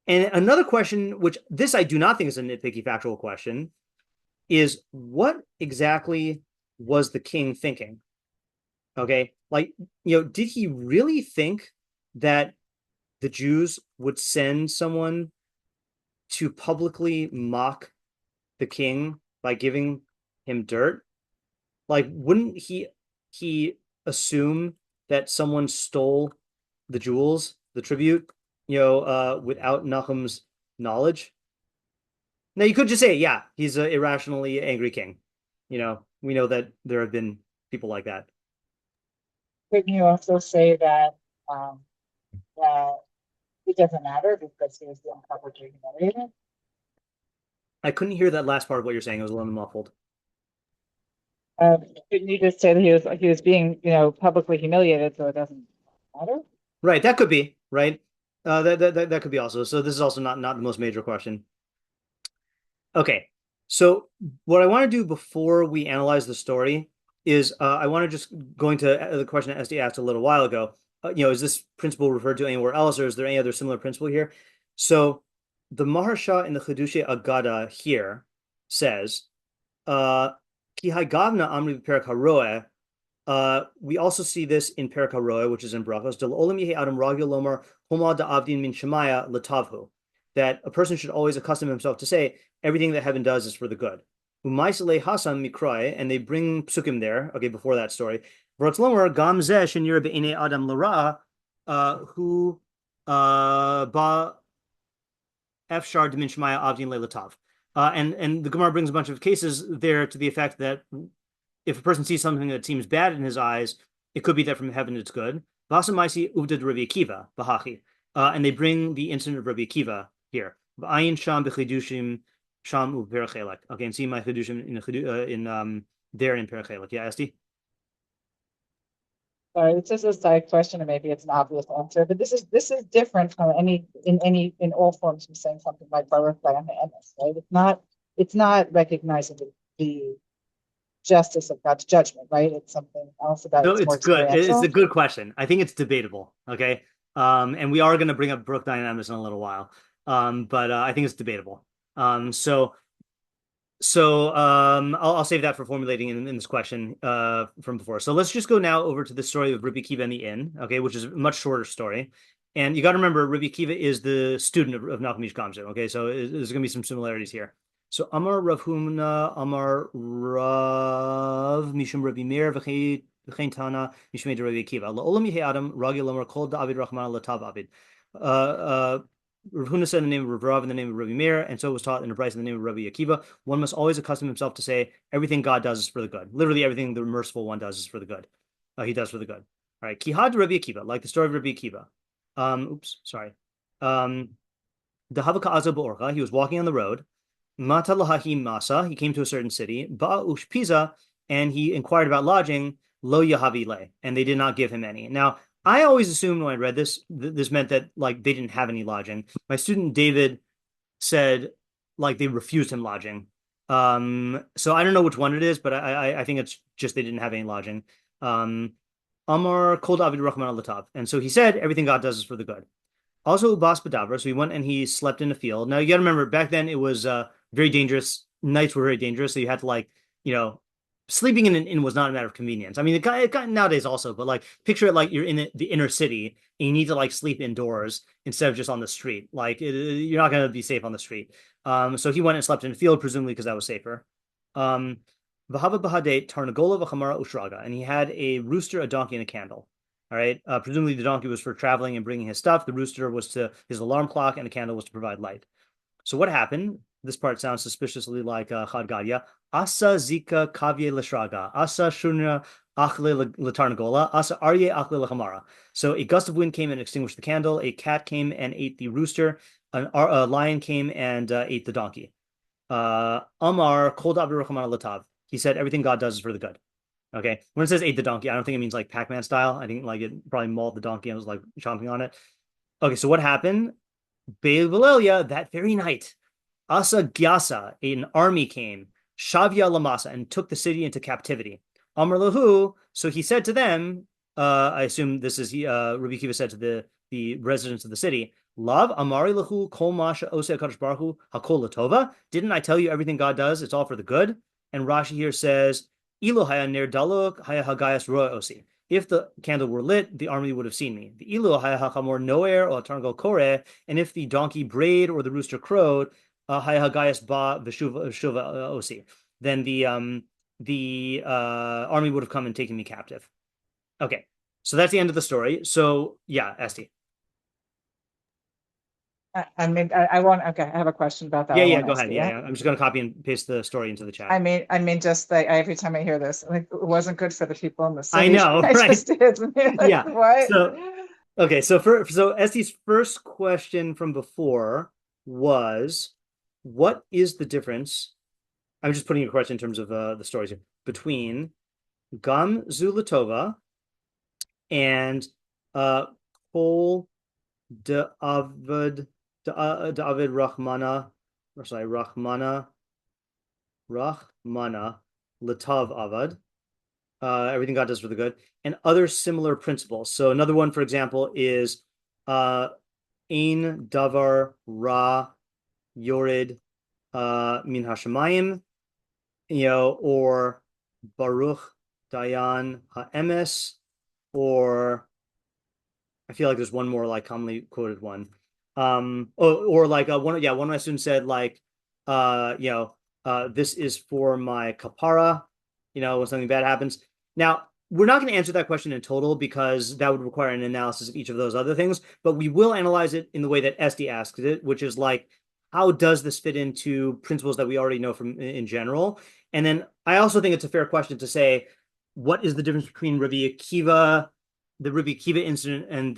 And another question, which this I do not think is a nitpicky factual question, is what exactly was the king thinking? Okay, like, you know, did he really think that the Jews would send someone to publicly mock the king by giving him dirt? Like, wouldn't he assume that someone stole the jewels, the tribute, you know, without Nachum's knowledge? Now you could just say, yeah, he's an irrationally angry king. You know, we know that there have been people like that. Couldn't you also say um, that it doesn't matter because he was being publicly humiliated? I couldn't hear that last part of what you're saying. It was a little muffled. Couldn't you just say that he was being, publicly humiliated, so it doesn't matter? Right, that could be, right? That could be also. So this is also not the most major question. Okay, so what I want to do before we analyze the story is I want to just going to the question that SD asked a little while ago. Is this principle referred to anywhere else, or is there any other similar principle here? So the Maharsha in the Chidushei Agada here says, Ki Gavna Amri Perak Haroeh. We also see this in Perak HaRoeh, which is in Brachos, Del Olam Yehi Adam Ragil Lomar Homa Da Avdin Min Shemaya Latavhu, that a person should always accustom himself to say everything that heaven does is for the good. Umaisele Hasan Mikrai, and they bring psukim there. Okay, before that story, V'rotz Lomer Gam Zeh Shenir Be'inei Adam Lara, who Ba Efshar D'Min Shemaya Avdin Leilatav. And the Gemara brings a bunch of cases there to the effect that if a person sees something that seems bad in his eyes, it could be that from heaven it's good. Vasamaisi uvda Rabbi Akiva bahachi, and they bring the incident of Rabbi Akiva here. Ayin sham b'chidushim sham u'perachelek. Okay, and see my chidushim in there in perachelek. Yeah, Esti. Sorry, it's just a side question, and maybe it's an obvious answer, but this is different from in all forms from saying something like Baruch Layam Emes, right? It's not recognizing the justice of God's judgment, right? It's something else about No, it's more it's good. It's experiential. a good question. I think it's debatable. Okay. And we are going to bring up Brooke dynamics in a little while. But I think it's debatable. I'll save that for formulating in this question from before. So let's just go now over to the story of Rabbi Akiva and the inn, okay, which is a much shorter story. And you got to remember, Rabbi Akiva is the student of Nachum Ish Gam Zu, okay? So there's going to be some similarities here. So Amar Rav Humna, Amar Rav Mishum Rabbi Meir v'chein Tana Mishmei Rabbi Akiva. La'olam Yehi Adam Ragil Amar Kol Da'avid Rachman Latav Avid. Rav Huna said in the name of Rav in the name of Rabbi Meir, and so it was taught in the Bryce in the name of Rabbi Akiva. One must always accustom himself to say everything God does is for the good. Literally everything the merciful one does is for the good. He does for the good. All right. Kihad Rabbi Akiva, like the story of Rabbi Akiva. The Havaka Azo Ba'orcha, he was walking on the road. Mata Lahahi Masa, he came to a certain city. Ba'ush Pisa, and he inquired about lodging. Lo Yahavi Le, and they did not give him any. Now, I always assumed when I read this, this meant that like they didn't have any lodging. My student David said like they refused him lodging. So I don't know which one it is, but I think it's just they didn't have any lodging. Amar Kol David Rahman al-Latav, and so he said everything God does is for the good. Also Ubas Badavra, so he went and he slept in a field. Now you got to remember back then it was very dangerous. Nights were very dangerous, so you had to like sleeping in an inn was not a matter of convenience. I mean, it got nowadays also, but like picture it like you're in the inner city and you need to like sleep indoors instead of just on the street. Like you're not going to be safe on the street. So he went and slept in the field, presumably because that was safer. V'hava b'hadei tarnagola v'chamara ushraga, and he had a rooster, a donkey, and a candle. All right. Presumably the donkey was for traveling and bringing his stuff. The rooster was to his alarm clock, and the candle was to provide light. So what happened? This part sounds suspiciously like Chad Gadya. Asa zika kavye l'shraga. Asa shuna achle l'tarnagola. Asa arye achle l'chamara. So a gust of wind came and extinguished the candle. A cat came and ate the rooster. A lion came and ate the donkey. Amar kol da'avid rachman latav. He said everything God does is for the good. Okay. When it says ate the donkey, I don't think it means like Pac-Man style. I think like it probably mauled the donkey and was like chomping on it. Okay. So what happened? Be'el Valelia, that very night, Asa Gyasa, an army came, Shavya Lamasa, and took the city into captivity. Amar Lahu, so he said to them, I assume this is Rabbi Akiva said to the residents of the city, Lav Amari Lahu Kol Masha Ose Kadosh Baruch Hu Hakol Latova. Didn't I tell you everything God does? It's all for the good. And Rashi here says, Ilo Haya Ner Dalok Haya Hagayas Roa Osi. If the candle were lit, the army would have seen me. The ilu hayachamor noer or tarngal kore, and if the donkey brayed or the rooster crowed, hayahagayas ba v'shuva osi, then the army would have come and taken me captive. Okay, so that's the end of the story. So yeah, Esti. I mean, I want. Okay, I have a question about that. Yeah, I yeah, want to go ask ahead. you, Yeah, I'm just gonna copy and paste the story into the chat. I mean, just like every time I hear this, like it wasn't good for the people in the I city. know, I right? just did. Like, Yeah. what? So okay, so Este's first question from before was, what is the difference? I'm just putting a question in terms of the stories here, between Gam Zu Latova and Kol David Rahmana, or sorry, Rahmana Latav Avad. Everything God does for the good, and other similar principles. So another one, for example, is Ein Davar Ra Yored Min Hashemayim, or Baruch Dayan HaEmes, or I feel like there's one more like commonly quoted one. Or like one of my students said like, this is for my kapara, when something bad happens. Now, we're not going to answer that question in total because that would require an analysis of each of those other things, but we will analyze it in the way that Esty asks it, which is like, how does this fit into principles that we already know from in general? And then I also think it's a fair question to say, what is the difference between Rabbi Akiva, the Rabbi Akiva incident, and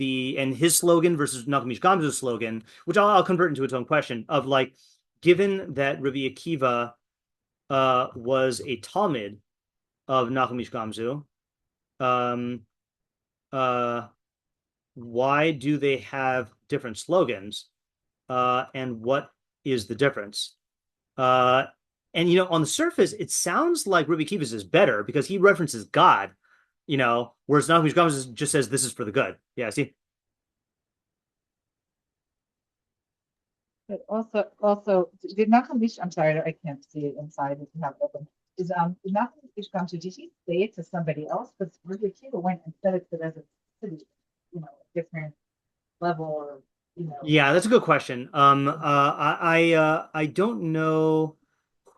his slogan versus Nachum Ish Gam Zu's slogan, which I'll convert into its own question of like, given that Rabbi Akiva was a Talmud of Nachum Ish Gam Zu, why do they have different slogans? And what is the difference? And on the surface, it sounds like Rabbi Akiva's is better because he references God, whereas Nachum Ish Gam Zu just says this is for the good. Yeah, see? But also, did Nachum Ish? I'm sorry, I can't see it inside if you have it open. Is Nachum Ish Gam Zu, did he say it to somebody else? Because Rabbi Akiva went and said it to as a city, a different level, or Yeah, that's a good question. I don't know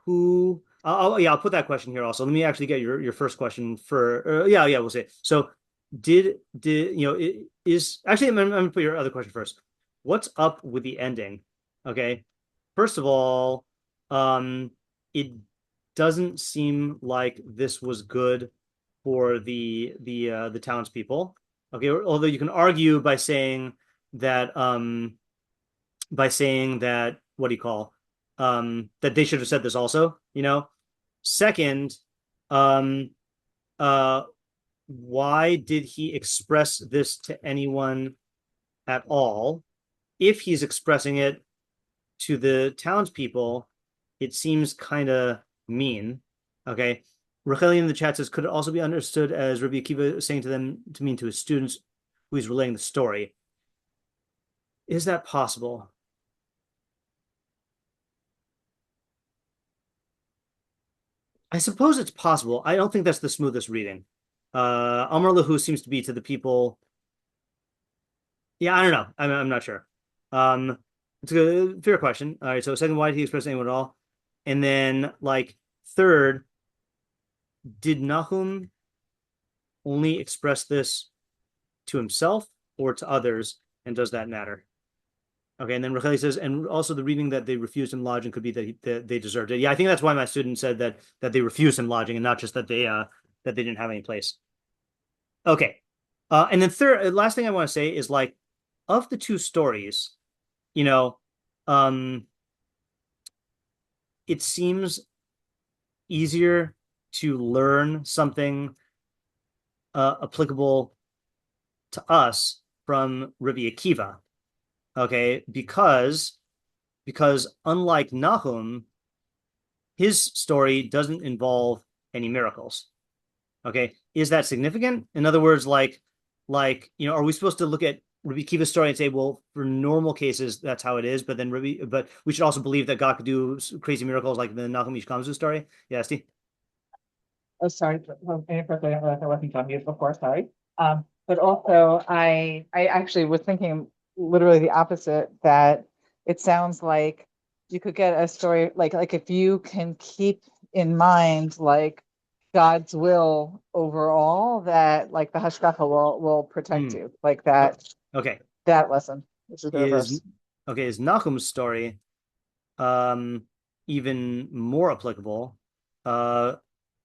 who. I'll put that question here also. Let me actually get your first question for. We'll say. So, did is actually I'm gonna put your other question first. What's up with the ending? Okay, first of all, it doesn't seem like this was good for the townspeople. Okay, although you can argue that what do you call that they should have said this also. Second, um, why did he express this to anyone at all? If he's expressing it to the townspeople, it seems kind of mean. Okay. Racheli in the chat says, could it also be understood as Rabbi Akiva saying to mean to his students who he's relaying the story? Is that possible? I suppose it's possible. I don't think that's the smoothest reading. Amar Lahu seems to be to the people. Yeah, I don't know. I'm not sure. It's a fair question. All right. So second, why did he express anyone at all? And then like third, did Nahum only express this to himself or to others? And does that matter? Okay, and then Racheli says, and also the reading that they refused him lodging could be that they deserved it. Yeah, I think that's why my student said that they refused him lodging and not just that they didn't have any place. Okay, and then last thing I want to say is like, of the two stories, it seems easier to learn something applicable to us from Rabbi Akiva. Okay, because unlike Nahum, his story doesn't involve any miracles. Okay, is that significant? In other words, are we supposed to look at Rabbi Akiva's story and say, well, for normal cases, that's how it is, but we should also believe that God could do crazy miracles like the Nachum Ish Gam Zu story? Yeah, Steve? Oh, sorry. I wasn't on mute before. Sorry. But also, I actually was thinking literally the opposite. That it sounds like you could get a story like if you can keep in mind like God's will overall, that like the hashgacha will protect you, like that. Okay. That lesson, which is the reverse. okay, is Nachum's story even more applicable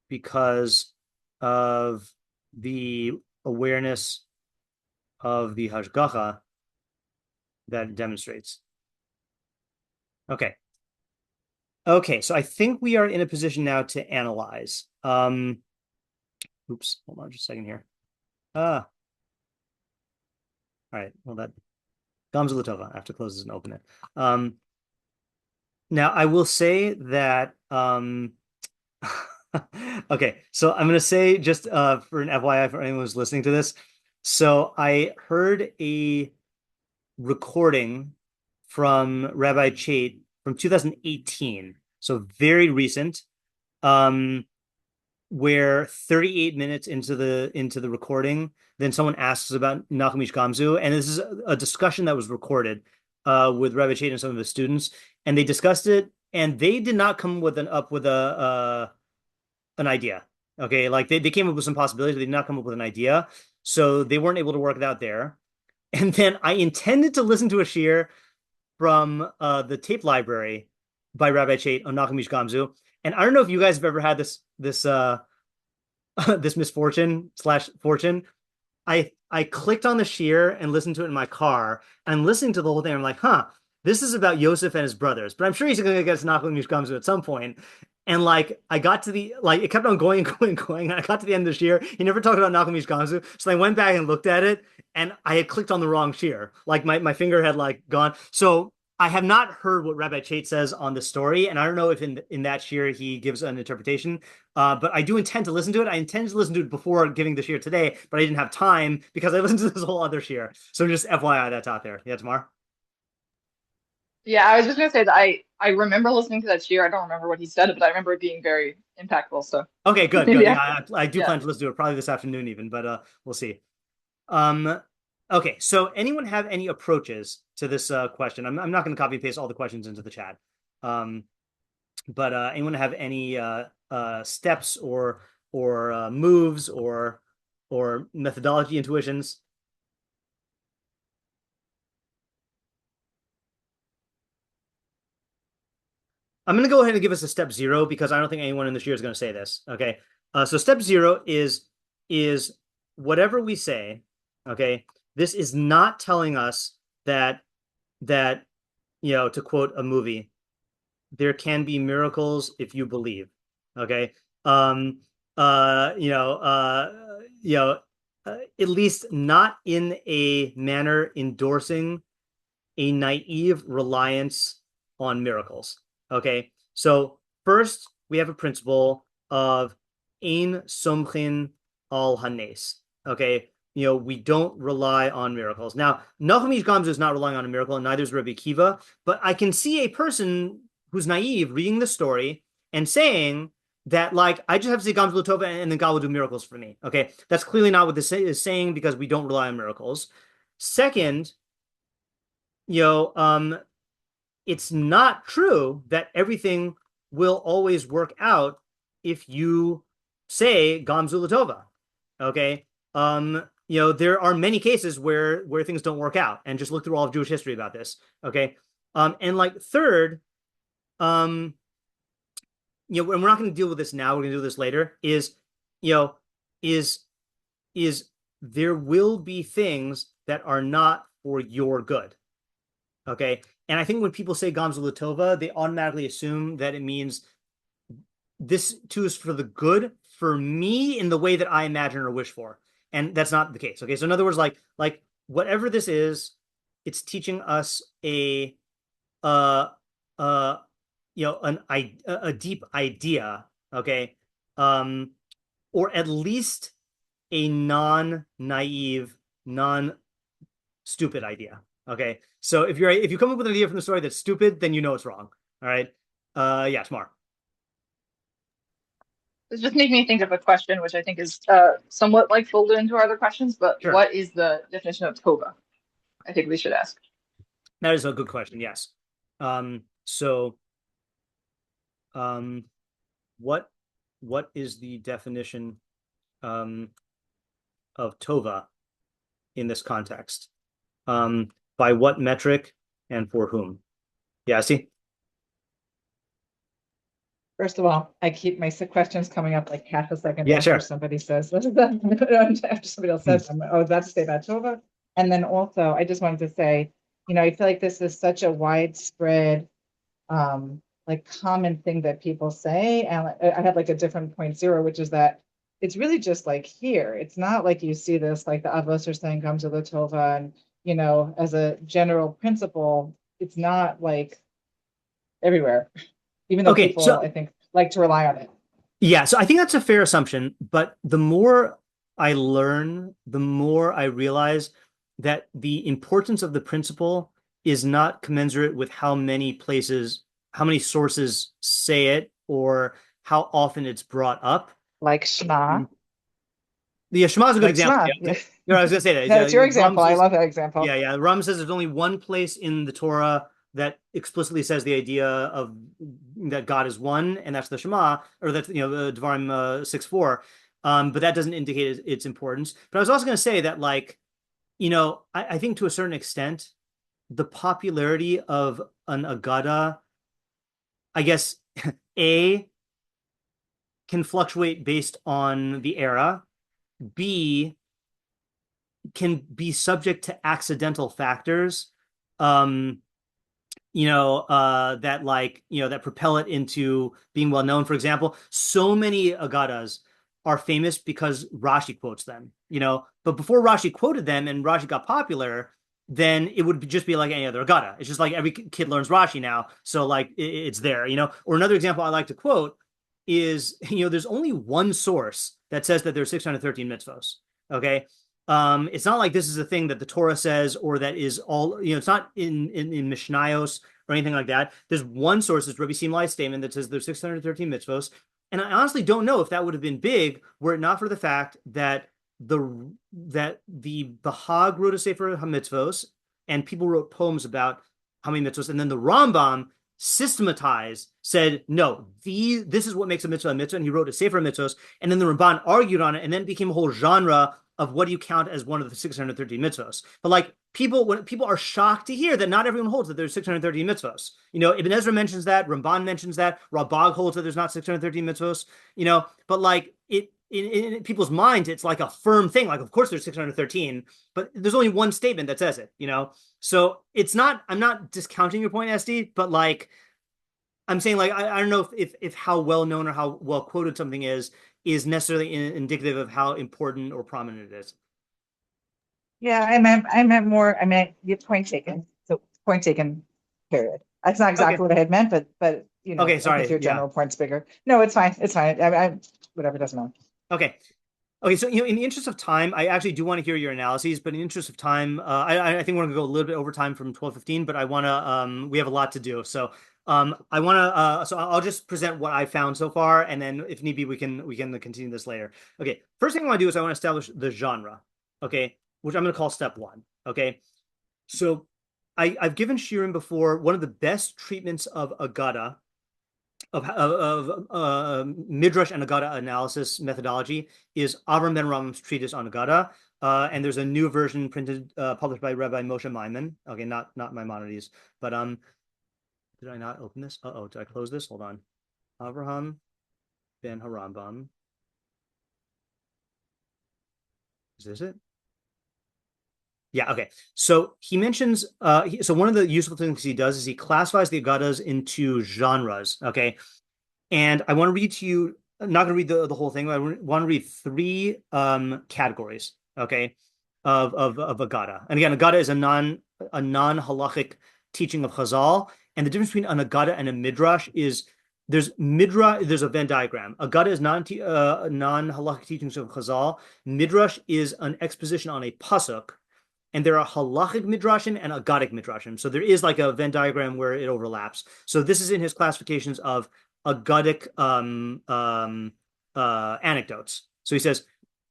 because of the awareness of the hashgacha that it demonstrates. Okay. Okay, so I think we are in a position now to analyze. Oops, hold on just a second here. All right, well, that Gam Zu L'Tova. I have to close this and open it. Now, I will say that okay, so I'm going to say just for an FYI for anyone who's listening to this. So I heard a recording from Rabbi Chait from 2018, so very recent, where 38 minutes into the recording, then someone asks about Nachum Ish Gam Zu, and this is a discussion that was recorded with Rabbi Chait and some of his students, and they discussed it, and they did not come with an idea. Okay, like they came up with some possibilities, but they did not come up with an idea, so they weren't able to work it out there. And then I intended to listen to a shir from the tape library by Rabbi Chait on Nachum Ish Gam Zu. And I don't know if you guys have ever had this this misfortune/fortune. I clicked on the shir and listened to it in my car. I'm listening to the whole thing. I'm like, this is about Yosef and his brothers, but I'm sure he's going to get to Nachum Ish Gam Zu at some point. And like, I got to it kept on going. And I got to the end of the shir. He never talked about Nachum Ish Gam Zu. So I went back and looked at it, and I had clicked on the wrong shir. Like my finger had like gone. So I have not heard what Rabbi Chait says on the story, and I don't know if in that shir he gives an interpretation. But I do intend to listen to it. I intend to listen to it before giving the shir today, but I didn't have time because I listened to this whole other shir. So just FYI, that's out there. Yeah, Tamar? Yeah, I was just gonna say that I remember listening to that shir. I don't remember what he said, but I remember it being very impactful. So Okay, good. maybe Yeah, I do yeah. plan to listen to it probably this afternoon even, but we'll see. Okay, so anyone have any approaches to this question? I'm not going to copy paste all the questions into the chat. But anyone have any steps or moves or methodology intuitions? I'm going to go ahead and give us a step 0 because I don't think anyone in this year is going to say this. Okay, so step 0 is whatever we say. Okay, this is not telling us that to quote a movie, there can be miracles if you believe. Okay, at least not in a manner endorsing a naive reliance on miracles. Okay, so first we have a principle of ein somchin al hanes. Okay, we don't rely on miracles. Now, Nachum Ish Gam Zu is not relying on a miracle, and neither is Rabbi Akiva, but I can see a person who's naive reading the story and saying that, like, I just have to say Gam Zu L'Tova and then God will do miracles for me. Okay, that's clearly not what this is saying because we don't rely on miracles. Second, it's not true that everything will always work out if you say Gam Zu L'Tova. Okay, there are many cases where things don't work out, and just look through all of Jewish history about this. Okay, and like third, and we're not going to deal with this now. We're going to do this later. Is there will be things that are not for your good. Okay, and I think when people say Gam Zu L'Tova, they automatically assume that it means this too is for the good for me in the way that I imagine or wish for. And that's not the case. Okay, so in other words, like whatever this is, it's teaching us a deep idea, okay, or at least a non-naive, non-stupid idea. Okay, so if you come up with an idea from the story that's stupid, then you know it's wrong. All right, yeah, smart. It's just making me think of a question, which I think is somewhat like folded into our other questions. But Sure. What is the definition of tova? I think we should ask. That is a good question. Yes. What is the definition of tova in this context? By what metric and for whom. Yeah, see? First of all, I keep my questions coming up like half a second Yeah, after sure. somebody says, what is that? After somebody else says, oh, that's say that Tova. And then also, I just wanted to say, I feel like this is such a widespread, like common thing that people say. And I have like a different 0.0, which is that it's really just like here. It's not like you see this, like the Avos are saying, come to the Tova. And, as a general principle, it's not like everywhere, even though Okay, people, so I think, like to rely on it. yeah, so I think that's a fair assumption, but the more I learn, the more I realize that the importance of the principle is not commensurate with how many places, how many sources say it, or how often it's brought up. Like Shema. The Shema is a good Like example. Shema. Yeah. Yeah. I was going to say that. That's your example. Says, I love that example. Yeah. Ram says there's only one place in the Torah that explicitly says the idea of that God is one, and that's the Shema, or that's the Devarim 6:4. But that doesn't indicate its importance. But I was also going to say that, like, I think to a certain extent, the popularity of an Agada, I guess, can fluctuate based on the era. B, can be subject to accidental factors, that that propel it into being well known. For example, so many Agadas are famous because Rashi quotes them, but before Rashi quoted them and Rashi got popular, then it would just be like any other Agada. It's just like every kid learns Rashi now. So like it's there, or another example I like to quote is, there's only one source that says that there's 613 mitzvos. Okay. It's not like this is a thing that the Torah says, or that is all, it's not in Mishnayos or anything like that. There's one source, it's Rabbi Simlai's statement that says there's 613 mitzvos. And I honestly don't know if that would have been big were it not for the fact that the Bahag wrote a Sefer HaMitzvos, and people wrote poems about how many mitzvos, and then the Rambam systematized, said, no, this is what makes a mitzvah, and he wrote a Sefer mitzvos, and then the Ramban argued on it, and then it became a whole genre of what do you count as one of the 613 mitzvos. But like when people are shocked to hear that not everyone holds that there's 613 mitzvos. Ibn Ezra mentions that, Ramban mentions that, Rabag holds that there's not 613 mitzvos, but like in people's minds, it's like a firm thing. Like, of course there's 613, but there's only one statement that says it, So it's not, I'm not discounting your point, SD, but like, I'm saying, like, I don't know if how well known or how well quoted something is necessarily indicative of how important or prominent it is. Yeah, I meant more. I meant your point taken. So point taken. Period. That's not exactly what I had meant, but Okay, sorry. I think your general point's bigger. No, it's fine. It's fine. I whatever, doesn't matter. Okay. So in the interest of time, I actually do want to hear your analyses, but in the interest of time, I think we're going to go a little bit over time from 12:15, but I want to we have a lot to do, so I want to so I'll just present what I found so far, and then if need be, we can continue this later. Okay, first thing I want to do is I want to establish the genre, okay, which I'm going to call step one. Okay, so I've given Shirin before. One of the best treatments of Agada, of Midrash and Agada analysis methodology, is Avram Ben Ram's treatise on Agada, and there's a new version printed, published by Rabbi Moshe Maimon. Okay, not Maimonides, but did I not open this? Uh-oh, did I close this? Hold on. Avraham Ben Harambam. Is this it? Yeah, okay. So he mentions, so one of the useful things he does is he classifies the Agadas into genres, okay? And I want to read to you, I'm not going to read the whole thing, but I want to read three categories, okay, of Agada. And again, Agada is a non-halachic teaching of Chazal, and the difference between an Agada and a Midrash is there's a Venn diagram. Agada is non-halachic teachings of Chazal. Midrash is an exposition on a pasuk. And there are halachic midrashim and agadic midrashim. So there is like a Venn diagram where it overlaps. So this is in his classifications of agadic anecdotes. So he says,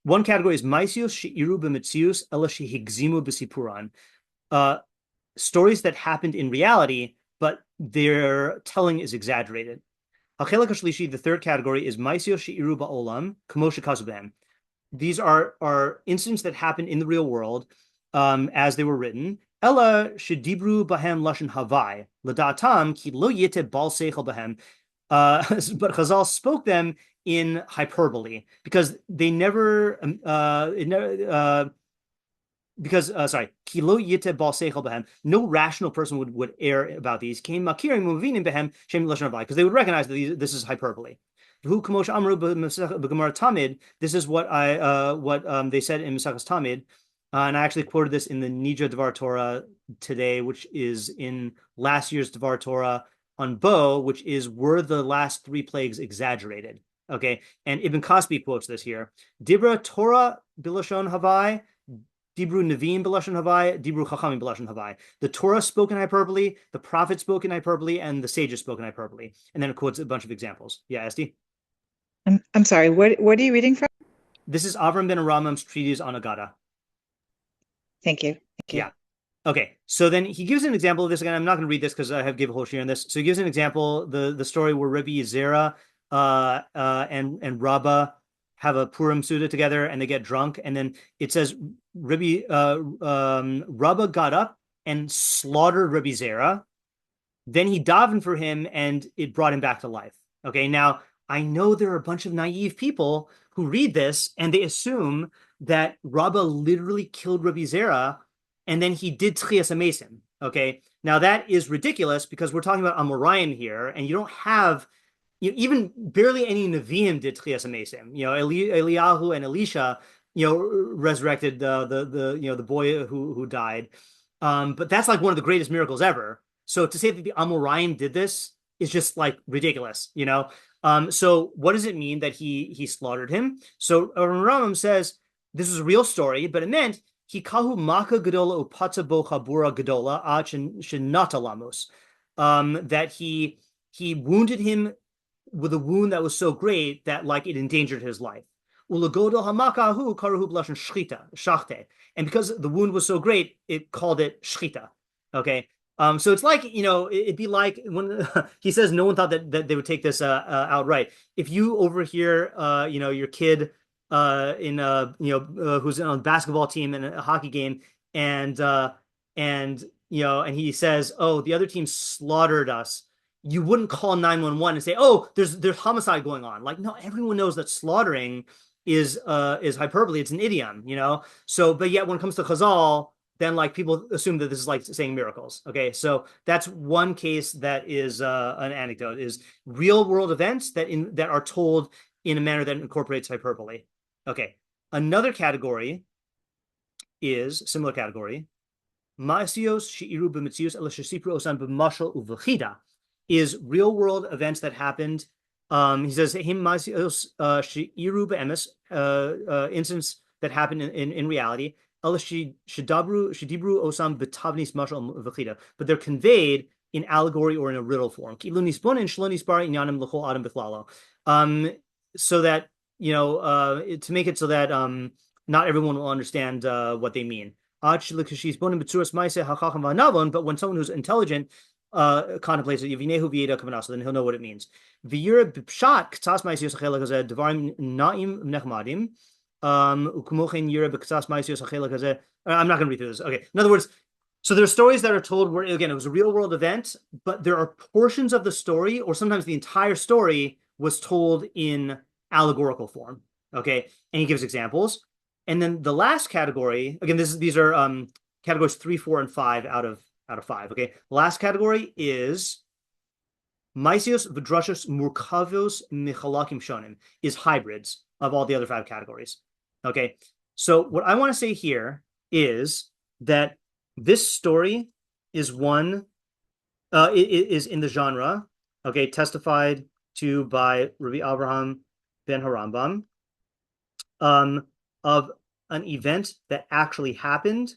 one category is maisius she'iru b'metzius ela shehigzimu b'sipuran. Stories that happened in reality, but their telling is exaggerated. Hachelak hashlishi, the third category, is maisius she'iru ba'olam kamo shekazu b'hem. These are incidents that happen in the real world, as they were written, Ella shedibru bahem lashon havai l'da'atam ki lo yite bal seichel bahem. But Chazal spoke them in hyperbole because they never, sorry, kilo yite bal seichel behem. No rational person would err about these. Came makirim muvinim behem shem lashon havai, because they would recognize that this is hyperbole. Who kamosh amru b'Gemara Tamid. This is what they said in Maseches Tamid, and I actually quoted this in the Nidra Dvar Torah today, which is in last year's Dvar Torah on Bo, which is, were the last 3 plagues exaggerated? Okay, and Ibn Kasbi quotes this here. Dibra Torah bilashon havai, Dibru Nevi'im b'lashon havai, Dibru Chachamim b'lashon havai. The Torah spoke in hyperbole, the prophets spoke in hyperbole, and the sages spoke in hyperbole. And then it quotes a bunch of examples. Yeah, Esti? I'm sorry, what are you reading from? This is Avram ben Aramam's treatise on Agada. Thank you. Yeah. Okay, so then he gives an example of this. Again, I'm not going to read this because I have given a whole share on this. So he gives an example, the story where Rabbi Zera and Rabbah have a Purim Suda together, and they get drunk. And then it says Rabbah got up and slaughtered Rabbi Zera. Then he davened for him, and it brought him back to life. Okay, now I know there are a bunch of naive people who read this, and they assume that Rabbah literally killed Rabbi Zera, and then he did Tchias HaMesim. Okay, now that is ridiculous because we're talking about Amoraim here, and you don't have, even barely any Nevi'im did Tchias HaMesim. Eliyahu and Elisha, resurrected the boy who died. But that's like one of the greatest miracles ever. So to say that the Amoraim did this is just like ridiculous, So what does it mean that he slaughtered him? So Rambam says this is a real story, but it meant hikahu maka gadola upatza bo chabura gadola ad shenata lamos. That he wounded him with a wound that was so great that like it endangered his life. Ulagodol hamakahu karuhu b'lashon shachte. And because the wound was so great, it called it shchita. Okay. So it's like, it'd be like when he says no one thought that they would take this outright. If you overhear, your kid who's on a basketball team in a hockey game, and he says, "Oh, the other team slaughtered us," you wouldn't call 911 and say, "Oh, there's homicide going on." Like, no, everyone knows that slaughtering is hyperbole. It's an idiom, So, but yet when it comes to Chazal, then like people assume that this is like saying miracles. Okay, so that's one case that is an anecdote, is real world events that are told in a manner that incorporates hyperbole. Okay, another category is similar category. Ma'asios she'iru b'metzius ela shesipru osan b'mashal uv'chida, is real world events that happened. He says him ma'asios she'iru b'emes, incidents that happened in reality. But they're conveyed in allegory or in a riddle form. So that, to make it so that not everyone will understand what they mean. But when someone who's intelligent contemplates it, so then he'll know what it means. I'm not going to read through this. Okay. In other words, so there are stories that are told where, again, it was a real world event, but there are portions of the story, or sometimes the entire story, was told in allegorical form. Okay. And he gives examples. And then the last category, again, these are categories 3, 4, and 5 out of 5. Okay. The last category is Maisios v'drashos murkavos michalakim shonim, is hybrids of all the other 5 categories. Okay, so what I want to say here is that this story is one, is in the genre, okay, testified to by Rabbi Avraham ben Harambam, of an event that actually happened,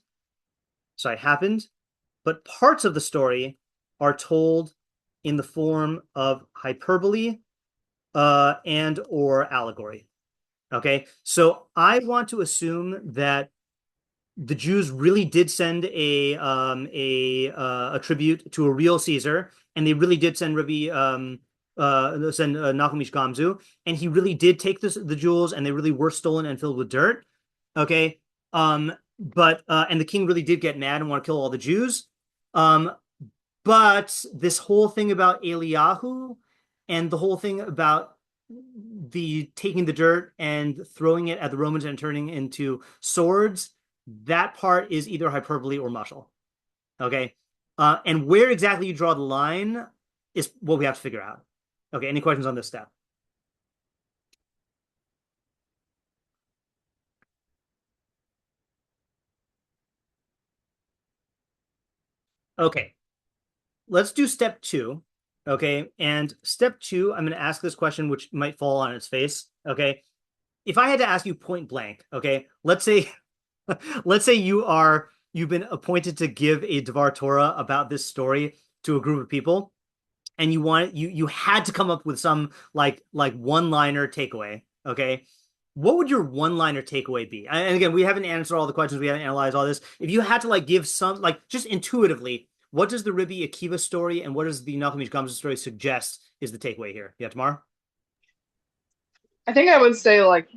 but parts of the story are told in the form of hyperbole and or allegory. Okay, so I want to assume that the Jews really did send a tribute to a real Caesar, and they really did send Nachum Ish Gam Zu, and he really did take the jewels, and they really were stolen and filled with dirt. Okay, and the king really did get mad and want to kill all the Jews. But this whole thing about Eliyahu and the whole thing about the taking the dirt and throwing it at the Romans and turning into swords, that part is either hyperbole or mashal. Okay. And where exactly you draw the line is what we have to figure out. Okay. Any questions on this step? Okay. Let's do step 2. Okay. And step 2, I'm going to ask this question, which might fall on its face. Okay. If I had to ask you point blank, okay, let's say you've been appointed to give a Devar Torah about this story to a group of people, and you had to come up with some like one-liner takeaway. Okay. What would your one-liner takeaway be? And again, we haven't answered all the questions, we haven't analyzed all this. If you had to like give some, like just intuitively, what does the Rabbi Akiva story and what does the Nachum Ish Gam Zu story suggest is the takeaway here? Yeah, Tamar? I think I would say like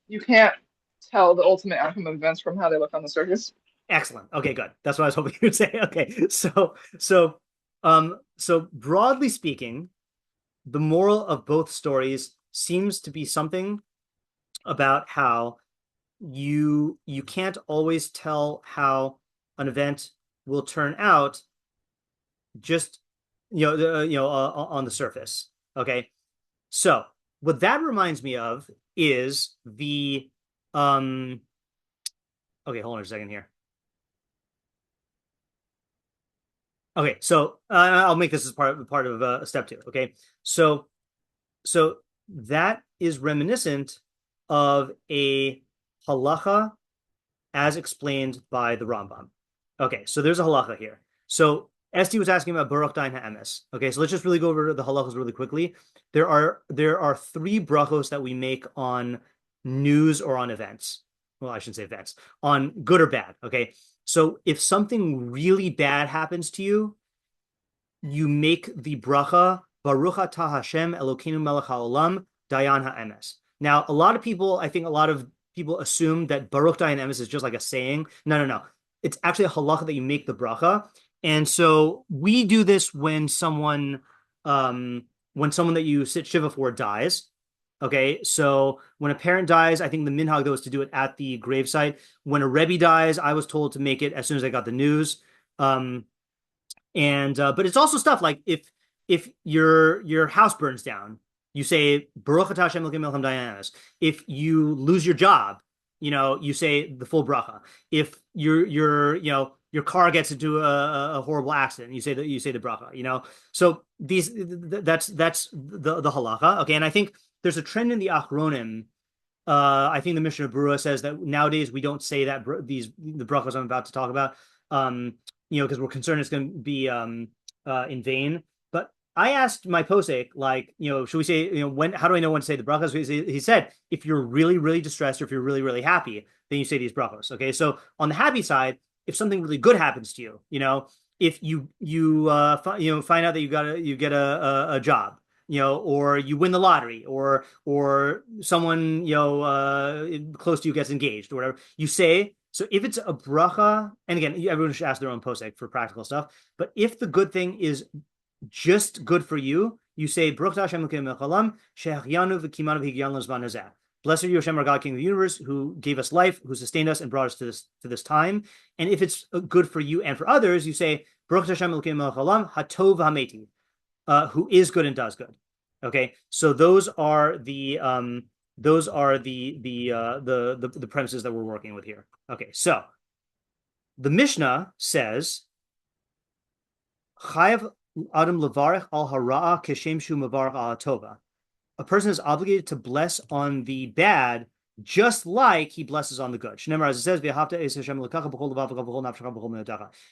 you can't tell the ultimate outcome of events from how they look on the surface. Excellent. Okay, good. That's what I was hoping you would say. Okay, so broadly speaking, the moral of both stories seems to be something about how you can't always tell how an event will turn out just on the surface. Okay, so what that reminds me of is the okay, hold on a second here. Okay, so I'll make this as part of step 2. Okay, so that is reminiscent of a halacha as explained by the Rambam. Okay, so there's a halacha here. So Esti was asking about Baruch Dain HaEmes. Okay, so let's just really go over the halachas really quickly. There are 3 brachos that we make on news or on events. Well, I shouldn't say events, on good or bad. Okay, so if something really bad happens to you, you make the bracha Baruch atah Hashem Elokeinu melech haolam Dayan HaEmes. Now, I think a lot of people assume that Baruch Dayan HaEmes is just like a saying. No. It's actually a halacha that you make the bracha. And so we do this when someone that you sit shiva for dies. Okay, so when a parent dies, I think the minhag though is to do it at the gravesite. When a rebbe dies, I was told to make it as soon as I got the news. But it's also stuff like if your house burns down, you say Baruch atah Hashem Elokeinu melech haolam. If you lose your job, you say the full bracha. If your car gets into a horrible accident, you say the bracha. So that's the halacha. Okay, and I think there's a trend in the Achronim. I think the Mishnah Berurah says that nowadays we don't say that the brachas I'm about to talk about, because we're concerned it's going to be in vain. But I asked my posek, should we say, how do I know when to say the brachas? He said, if you're really, really distressed or if you're really, really happy, then you say these brachos. Okay, so on the happy side, if something really good happens to you, if you find out that you get a job, or you win the lottery, or someone close to you gets engaged or whatever, you say. So if it's a bracha, and again, everyone should ask their own posek for practical stuff. But if the good thing is just good for you, you say Baruch Hashem Elokeinu melech haolam she'achianu v'kimanu v'higyanu l'zman hazeh. Blessed are you, Hashem, our God, King of the universe, who gave us life, who sustained us and brought us to this time. And if it's good for you and for others, you say Baruch Hashem Elokeinu melech haolam hatov hameti, who is good and does good. Okay, so those are the premises that we're working with here. Okay, so the Mishnah says Chayav Adam levarech al hara'a keshem shu mevarech al tova. A person is obligated to bless on the bad just like he blesses on the good. Shneimar, as it says, you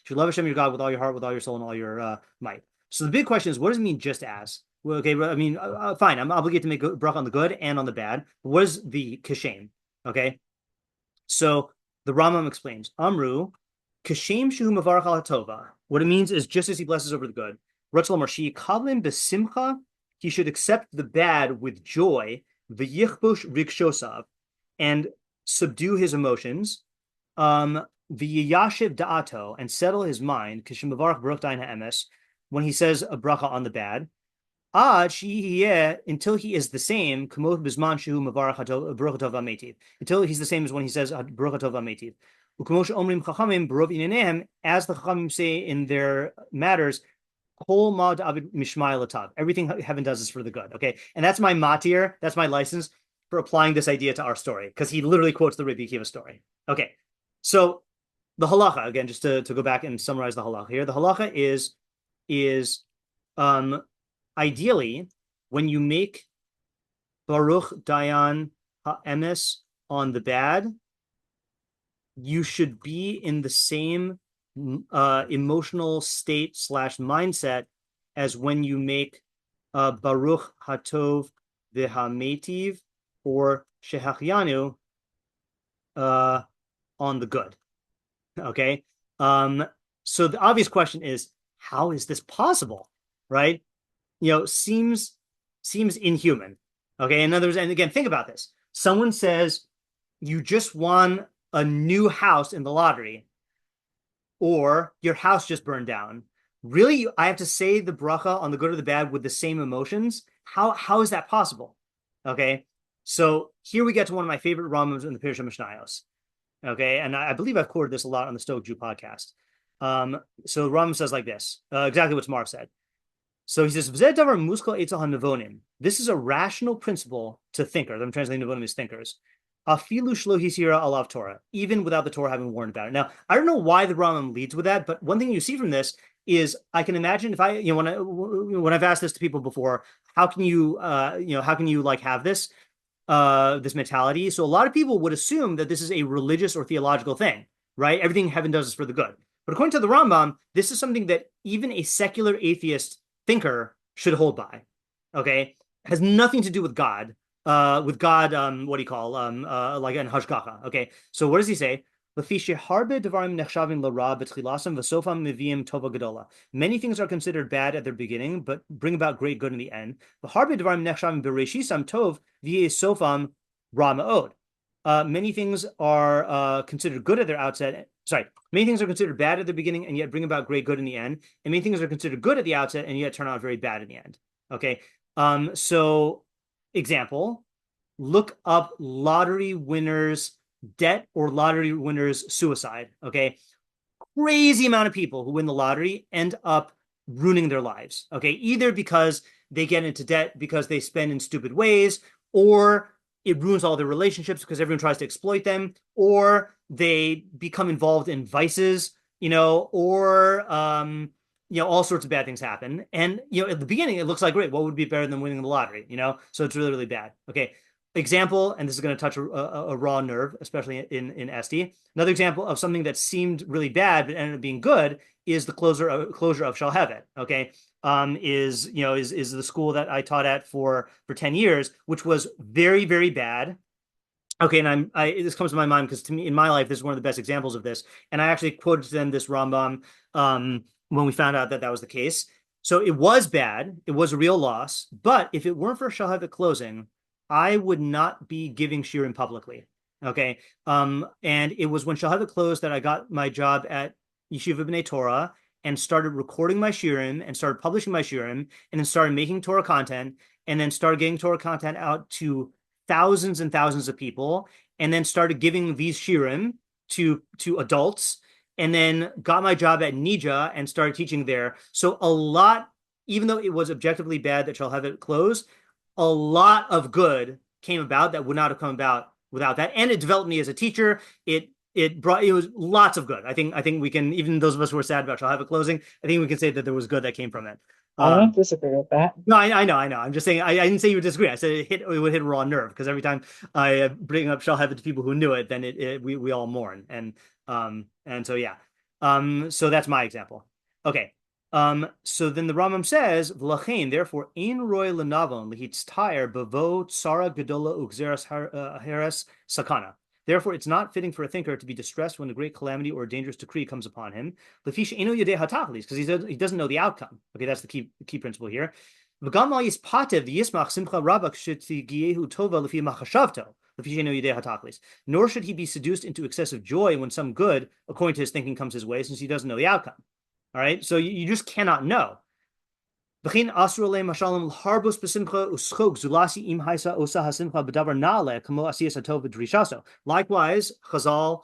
should love Hashem your God with all your heart, with all your soul, and all your might. So the big question is, what does it mean just as? Well, okay, I mean, fine, I'm obligated to make a bracha on the good and on the bad. But what is the kashem? Okay, so the Rambam explains, Amru, kashem shu mevarach al tova. What it means is just as he blesses over the good. Ratzal Marshi kavlim besimcha. He should accept the bad with joy, v'yichbush rikshosav, and subdue his emotions. V'yashiv da'ato, and settle his mind, k'shemavarach baruch dayin ha'emes, when he says a bracha on the bad, until he is the same, until he's the same as when he says baruch atov ha'metiv. As the Chachamim say in their matters, everything heaven does is for the good. Okay, and that's my matir, that's my license for applying this idea to our story, because he literally quotes the Rabbi Akiva story. Okay, so the halacha, again, just to go back and summarize the halacha here, the halacha is ideally, when you make Baruch Dayan HaEmes on the bad, you should be in the same emotional state / mindset as when you make Baruch Hatov V'Hametiv or Shehachianu on the good. Okay? So the obvious question is, how is this possible? Right? Seems inhuman. Okay, in other words, and again, think about this. Someone says you just won a new house in the lottery, or your house just burned down. Really, I have to say the bracha on the good or the bad with the same emotions? How is that possible? Okay, so here we get to one of my favorite Rambams in the פירוש המשניות. Okay, and I believe I've quoted this a lot on the Stoic Jew podcast. So Rambam says like this, exactly what Tamar said. So he says, this is a rational principle to thinkers. I'm translating Nevonim as thinkers. Even without the Torah having warned about it. Now, I don't know why the Rambam leads with that, but one thing you see from this is I can imagine if when I've asked this to people before, how can you like have this mentality? So a lot of people would assume that this is a religious or theological thing, right? Everything heaven does is for the good. But according to the Rambam, this is something that even a secular atheist thinker should hold by. Okay, it has nothing to do with God. What do you call like an hashgacha? Okay, so what does he say? Many things are considered bad at their beginning, but bring about great good in the end. Many things are considered good at their outset. Many things are considered bad at the beginning and yet bring about great good in the end. And many things are considered good at the outset and yet turn out very bad in the end. Okay. So example, look up lottery winners' debt or lottery winners' suicide. Okay. Crazy amount of people who win the lottery end up ruining their lives. Okay. Either because they get into debt because they spend in stupid ways, or it ruins all their relationships because everyone tries to exploit them, or they become involved in vices, or all sorts of bad things happen. And at the beginning, it looks like great. What would be better than winning the lottery? So it's really, really bad. Okay. Example, and this is going to touch a raw nerve, especially in SD. Another example of something that seemed really bad but ended up being good is the closure of Shalhevet. Okay. Is the school that I taught at for 10 years, which was very, very bad. Okay, and this comes to my mind because to me in my life this is one of the best examples of this, and I actually quoted to them this Rambam when we found out that was the case. So it was bad, it was a real loss, but if it weren't for Shalhevet closing, I would not be giving shiurim publicly. Okay, and it was when Shalhevet closed that I got my job at Yeshiva B'nai Torah and started recording my shiurim and started publishing my shiurim and then started making Torah content and then started getting Torah content out to thousands and thousands of people and then started giving these shiurim to adults and then got my job at Nija and started teaching there. So a lot, even though it was objectively bad that Shalhevet closed, a lot of good came about that would not have come about without that. And it developed me as a teacher. It was lots of good. I think we can, even those of us who are sad about Shalhevet closing, I think we can say that there was good that came from it. I don't disagree with that. No, I know. I'm just saying, I didn't say you would disagree. I said it would hit a raw nerve because every time I bring up Shalhevet to people who knew it, then we all mourn. And so, yeah. So that's my example. Okay. So then the Rambam says, "V'lachein, therefore, ein roy lenavon lehitztayer bavo tsara gedola u'gzeras haras sakana." Therefore, it's not fitting for a thinker to be distressed when a great calamity or a dangerous decree comes upon him. Because he doesn't know the outcome. Okay, that's the key principle here. Nor should he be seduced into excessive joy when some good, according to his thinking, comes his way, since he doesn't know the outcome. All right, so you just cannot know. Likewise, Chazal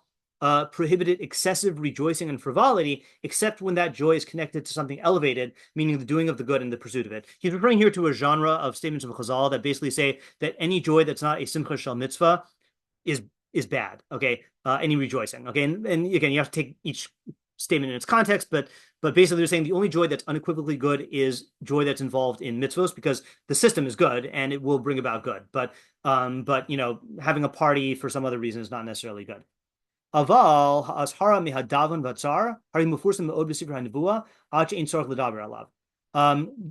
prohibited excessive rejoicing and frivolity, except when that joy is connected to something elevated, meaning the doing of the good and the pursuit of it. He's referring here to a genre of statements of Chazal that basically say that any joy that's not a simcha shel mitzvah is bad. Okay, any rejoicing. Okay, and again, you have to take each statement in its context, but basically they're saying the only joy that's unequivocally good is joy that's involved in mitzvos, because the system is good and it will bring about good. But having a party for some other reason is not necessarily good. Aval ha'ashara mihadavan v'tzar hari mufursim me'od b'sifra ha'nevuah ad she'ein tzarich l'daber alav.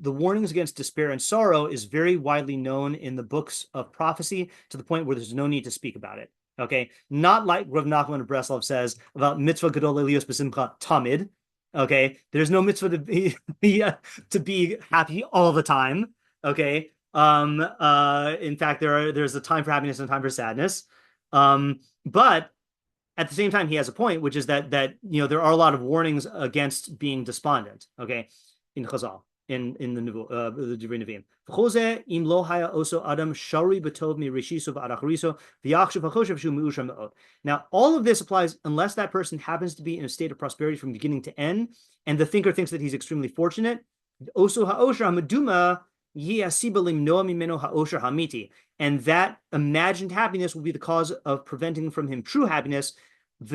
The warnings against despair and sorrow is very widely known in the books of prophecy, to the point where there's no need to speak about it. Okay, not like Rav Nachman of Breslov says about mitzvah gadol elios b'simcha tamid. Okay, there's no mitzvah to be happy all the time. Okay, in fact, there's a time for happiness and a time for sadness. But at the same time, he has a point, which is that there are a lot of warnings against being despondent. Okay, in Chazal, in the Divrei Nevi'im. Now, all of this applies unless that person happens to be in a state of prosperity from beginning to end, and the thinker thinks that he's extremely fortunate. And that imagined happiness will be the cause of preventing from him true happiness. And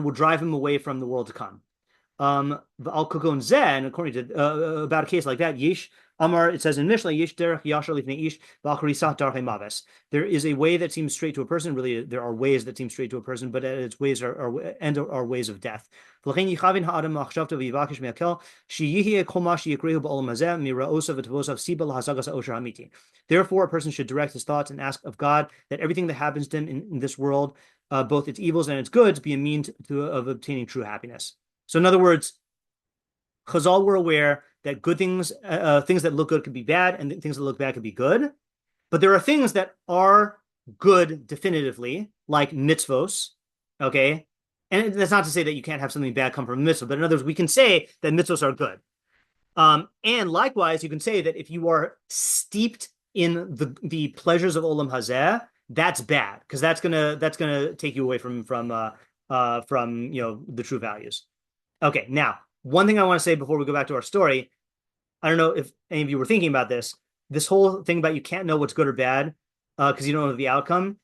will drive him away from the world to come. And according to about a case like that, Yesh Amar, it says in Mishlei, Yesh derech yashar lifnei ish v'al darchei maves. There is a way that seems straight to a person. Really, there are ways that seem straight to a person, but its ways are ways of death. Therefore, a person should direct his thoughts and ask of God that everything that happens to him in this world, both its evils and its goods, be a means of obtaining true happiness. So, in other words, Chazal were aware that good things, things that look good could be bad, and things that look bad could be good. But there are things that are good definitively, like mitzvos, okay? And that's not to say that you can't have something bad come from a mitzvah, but in other words, we can say that mitzvos are good. And likewise, you can say that if you are steeped in the pleasures of Olam Hazeh, that's bad, because that's gonna take you away from the true values. Okay, now, one thing I want to say before we go back to our story, I don't know if any of you were thinking about this whole thing about you can't know what's good or bad because you don't know the outcome,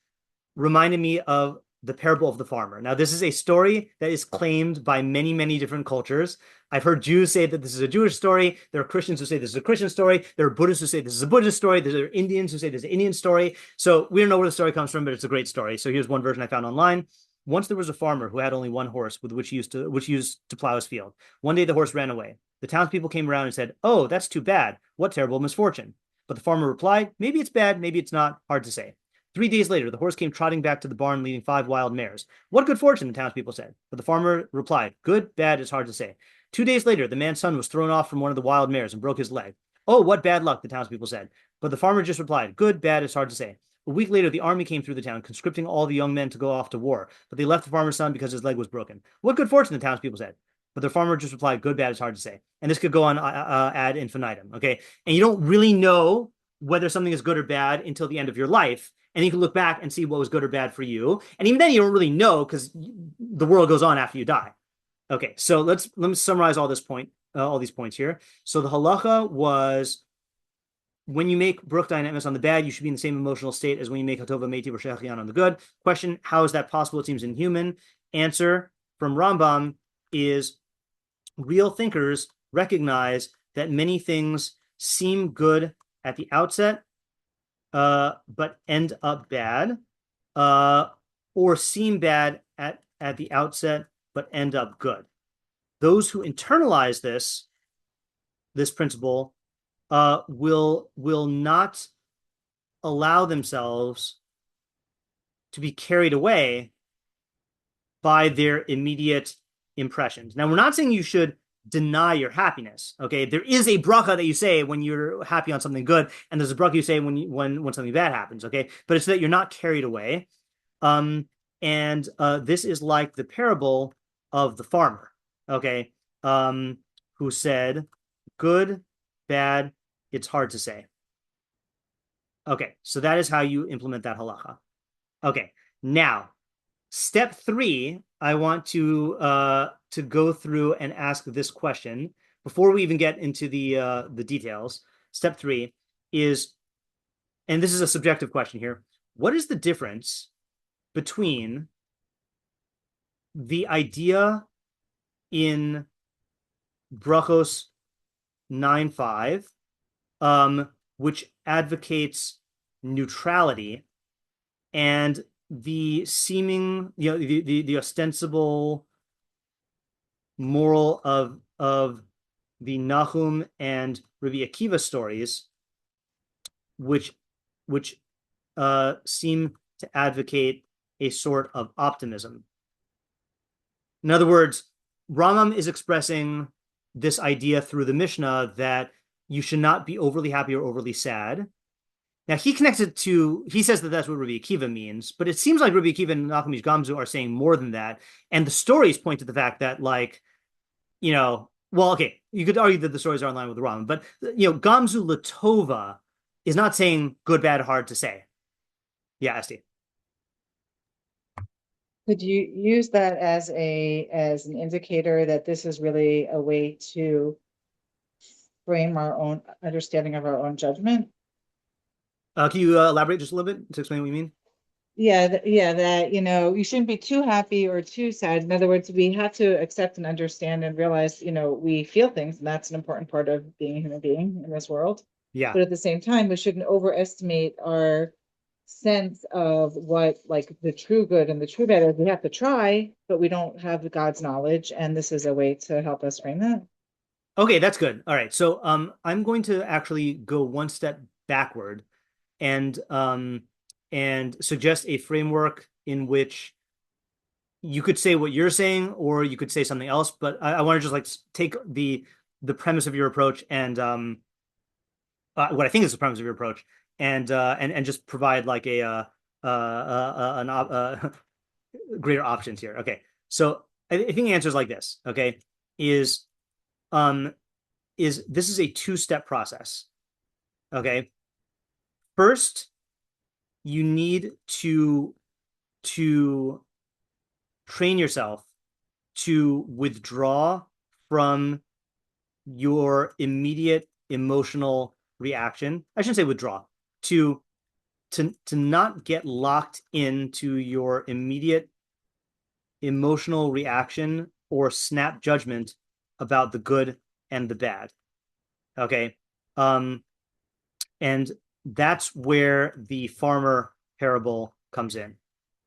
reminded me of the parable of the farmer. Now, this is a story that is claimed by many, many different cultures. I've heard Jews say that this is a Jewish story. There are Christians who say this is a Christian story. There are Buddhists who say this is a Buddhist story. There are Indians who say this is an Indian story. So we don't know where the story comes from, but it's a great story. So here's one version I found online. Once there was a farmer who had only one horse with which he used to plow his field. One day the horse ran away. The townspeople came around and said, "Oh, that's too bad. What terrible misfortune." But the farmer replied, "Maybe it's bad, maybe it's not. Hard to say." 3 days later, the horse came trotting back to the barn leading 5 wild mares. "What good fortune," the townspeople said. But the farmer replied, "Good, bad, it's hard to say." 2 days later, the man's son was thrown off from one of the wild mares and broke his leg. "Oh, what bad luck," the townspeople said. But the farmer just replied, "Good, bad, it's hard to say." A week later, the army came through the town, conscripting all the young men to go off to war. But they left the farmer's son because his leg was broken. "What good fortune," the townspeople said. But the farmer just replied, "Good, bad, it's hard to say." And this could go on ad infinitum, okay? And you don't really know whether something is good or bad until the end of your life. And you can look back and see what was good or bad for you. And even then, you don't really know because the world goes on after you die. Okay, so let me summarize all these points here. So the halacha was, when you make Baruch Dayan Emes on the bad, you should be in the same emotional state as when you make Hatova Meiti V'Shechian on the good. Question, how is that possible? It seems inhuman. Answer from Rambam is, real thinkers recognize that many things seem good at the outset, but end up bad, or seem bad at the outset, but end up good. Those who internalize this principle will not allow themselves to be carried away by their immediate impressions. Now, we're not saying you should deny your happiness. Okay, there is a bracha that you say when you're happy on something good, and there's a bracha you say when something bad happens. Okay, but it's that you're not carried away. And this is like the parable of the farmer. Okay, who said, "Good, bad, it's hard to say." Okay, so that is how you implement that halacha. Okay, now step 3, I want to go through and ask this question before we even get into the details. Step 3 is, and this is a subjective question here, what is the difference between the idea in Brachos 9:5, which advocates neutrality, and the seeming, the ostensible moral of the Nachum and Rabbi Akiva stories, which seem to advocate a sort of optimism. In other words, Rambam is expressing this idea through the Mishnah that you should not be overly happy or overly sad. Now, he connects it to, he says that that's what Rabbi Akiva means, but it seems like Rabbi Akiva and Nachum Ish Gam Zu are saying more than that. And the stories point to the fact that, like, well, okay, you could argue that the stories are in line with the Rambam, but, Gam Zu Latova is not saying good, bad, hard to say. Yeah, Esti. Could you use that as an indicator that this is really a way to frame our own understanding of our own judgment? Can you elaborate just a little bit to explain what you mean? Yeah, that, you shouldn't be too happy or too sad. In other words, we have to accept and understand and realize, we feel things, and that's an important part of being a human being in this world. Yeah. But at the same time, we shouldn't overestimate our sense of what, like, the true good and the true bad is. We have to try, but we don't have God's knowledge, and this is a way to help us frame that. Okay, that's good. All right, so I'm going to actually go one step backward and suggest a framework in which you could say what you're saying, or you could say something else. But I want to just like take the premise of your approach and what I think is the premise of your approach, and just provide like an greater options here. Okay, so I think the answer is like this. Okay, is this is a 2-step process. Okay, first, you need to train yourself to withdraw from your immediate emotional reaction. I shouldn't say withdraw, to not get locked into your immediate emotional reaction or snap judgment about the good and the bad. Okay. And that's where the farmer parable comes in.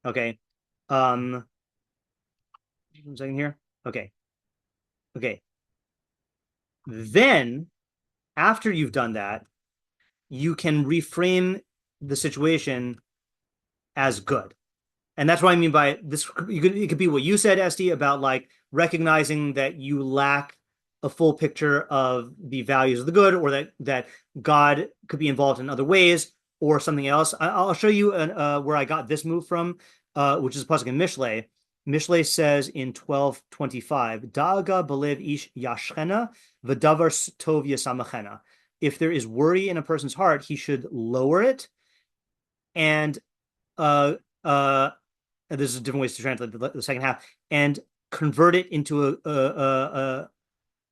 Okay. 1 second here. Okay. Then, after you've done that, you can reframe the situation as good. And that's what I mean by this. It could be what you said, Esti, about like recognizing that you lack a full picture of the values of the good, or that God could be involved in other ways, or something else. I'll show you where I got this move from, which is a pasuk in Mishlei. Mishlei says in 12:25, "Da'aga belev ish yashchena v'davar tov yasamachena." If there is worry in a person's heart, he should lower it, and there's different ways to translate the second half, and convert it into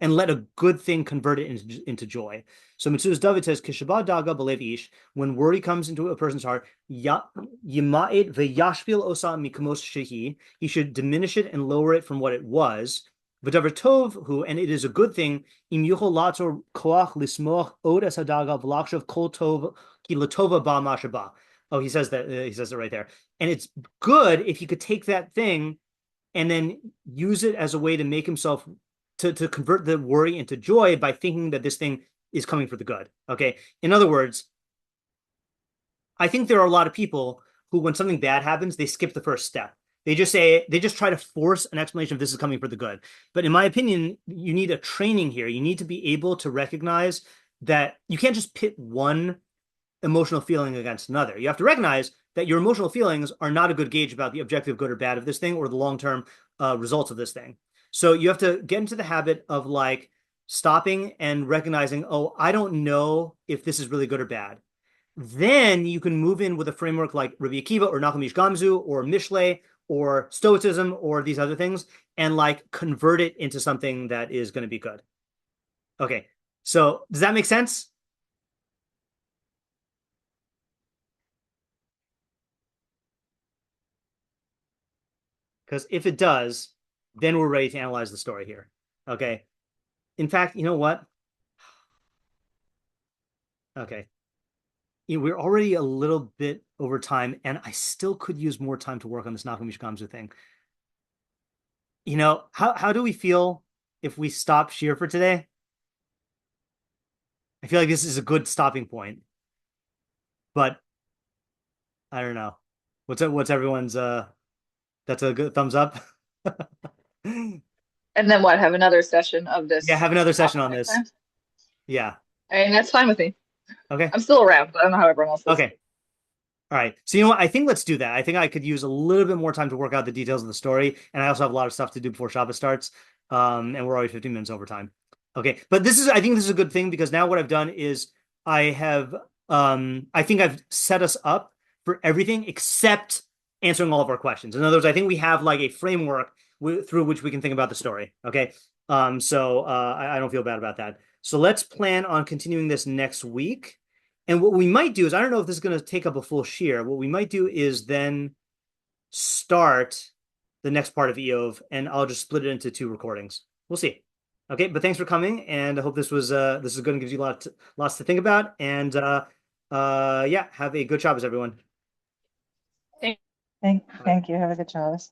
and let a good thing convert it into joy. So Metzudas David says, "Kishaba daga belev ish," when worry comes into a person's heart, yima'ed v'yashpil osa mikamos shehi, he should diminish it and lower it from what it was. V'davar tov hu, and it is a good thing, im yuchol latzor koach lismoch od es hadaga v'lachshav kol tov ki latova ba mashaba. Oh, he says that. He says it right there. And it's good if he could take that thing and then use it as a way to make himself to convert the worry into joy by thinking that this thing is coming for the good. Okay. In other words, I think there are a lot of people who, when something bad happens, they skip the first step. They just try to force an explanation of this is coming for the good. But in my opinion, you need a training here. You need to be able to recognize that you can't just pit one emotional feeling against another. You have to recognize that your emotional feelings are not a good gauge about the objective good or bad of this thing or the long-term results of this thing. So you have to get into the habit of like stopping and recognizing, oh, I don't know if this is really good or bad. Then you can move in with a framework like Rabbi Akiva or Nachum Ish Gam Zu or Mishlei or Stoicism or these other things and like convert it into something that is going to be good. Okay, so does that make sense? Because if it does, then we're ready to analyze the story here. Okay. In fact, you know what? Okay. We're already a little bit over time, and I still could use more time to work on this Nachum Ish Gam Zu thing. You know, how do we feel if we stop Shir for today? I feel like this is a good stopping point. But I don't know. What's everyone's that's a good thumbs up. And then what? Have another session of this? Yeah, have another session on this. Yeah. I mean, that's fine with me. Okay. I'm still around, but I don't know how everyone else is. Okay. All right. So you know what? I think let's do that. I think I could use a little bit more time to work out the details of the story, and I also have a lot of stuff to do before Shabbos starts. And we're already 15 minutes over time. Okay. But I think this is a good thing because now what I've done is I think I've set us up for everything except answering all of our questions. In other words, I think we have like a framework through which we can think about the story. Okay. So I don't feel bad about that. So let's plan on continuing this next week. And what we might do is, I don't know if this is going to take up a full shir. What we might do is then start the next part of Iyov, and I'll just split it into 2 recordings. We'll see. Okay, but thanks for coming, and I hope this is good and gives you lots to think about. And yeah, have a good Shabbos, everyone. Thank you. Have a good Shabbos.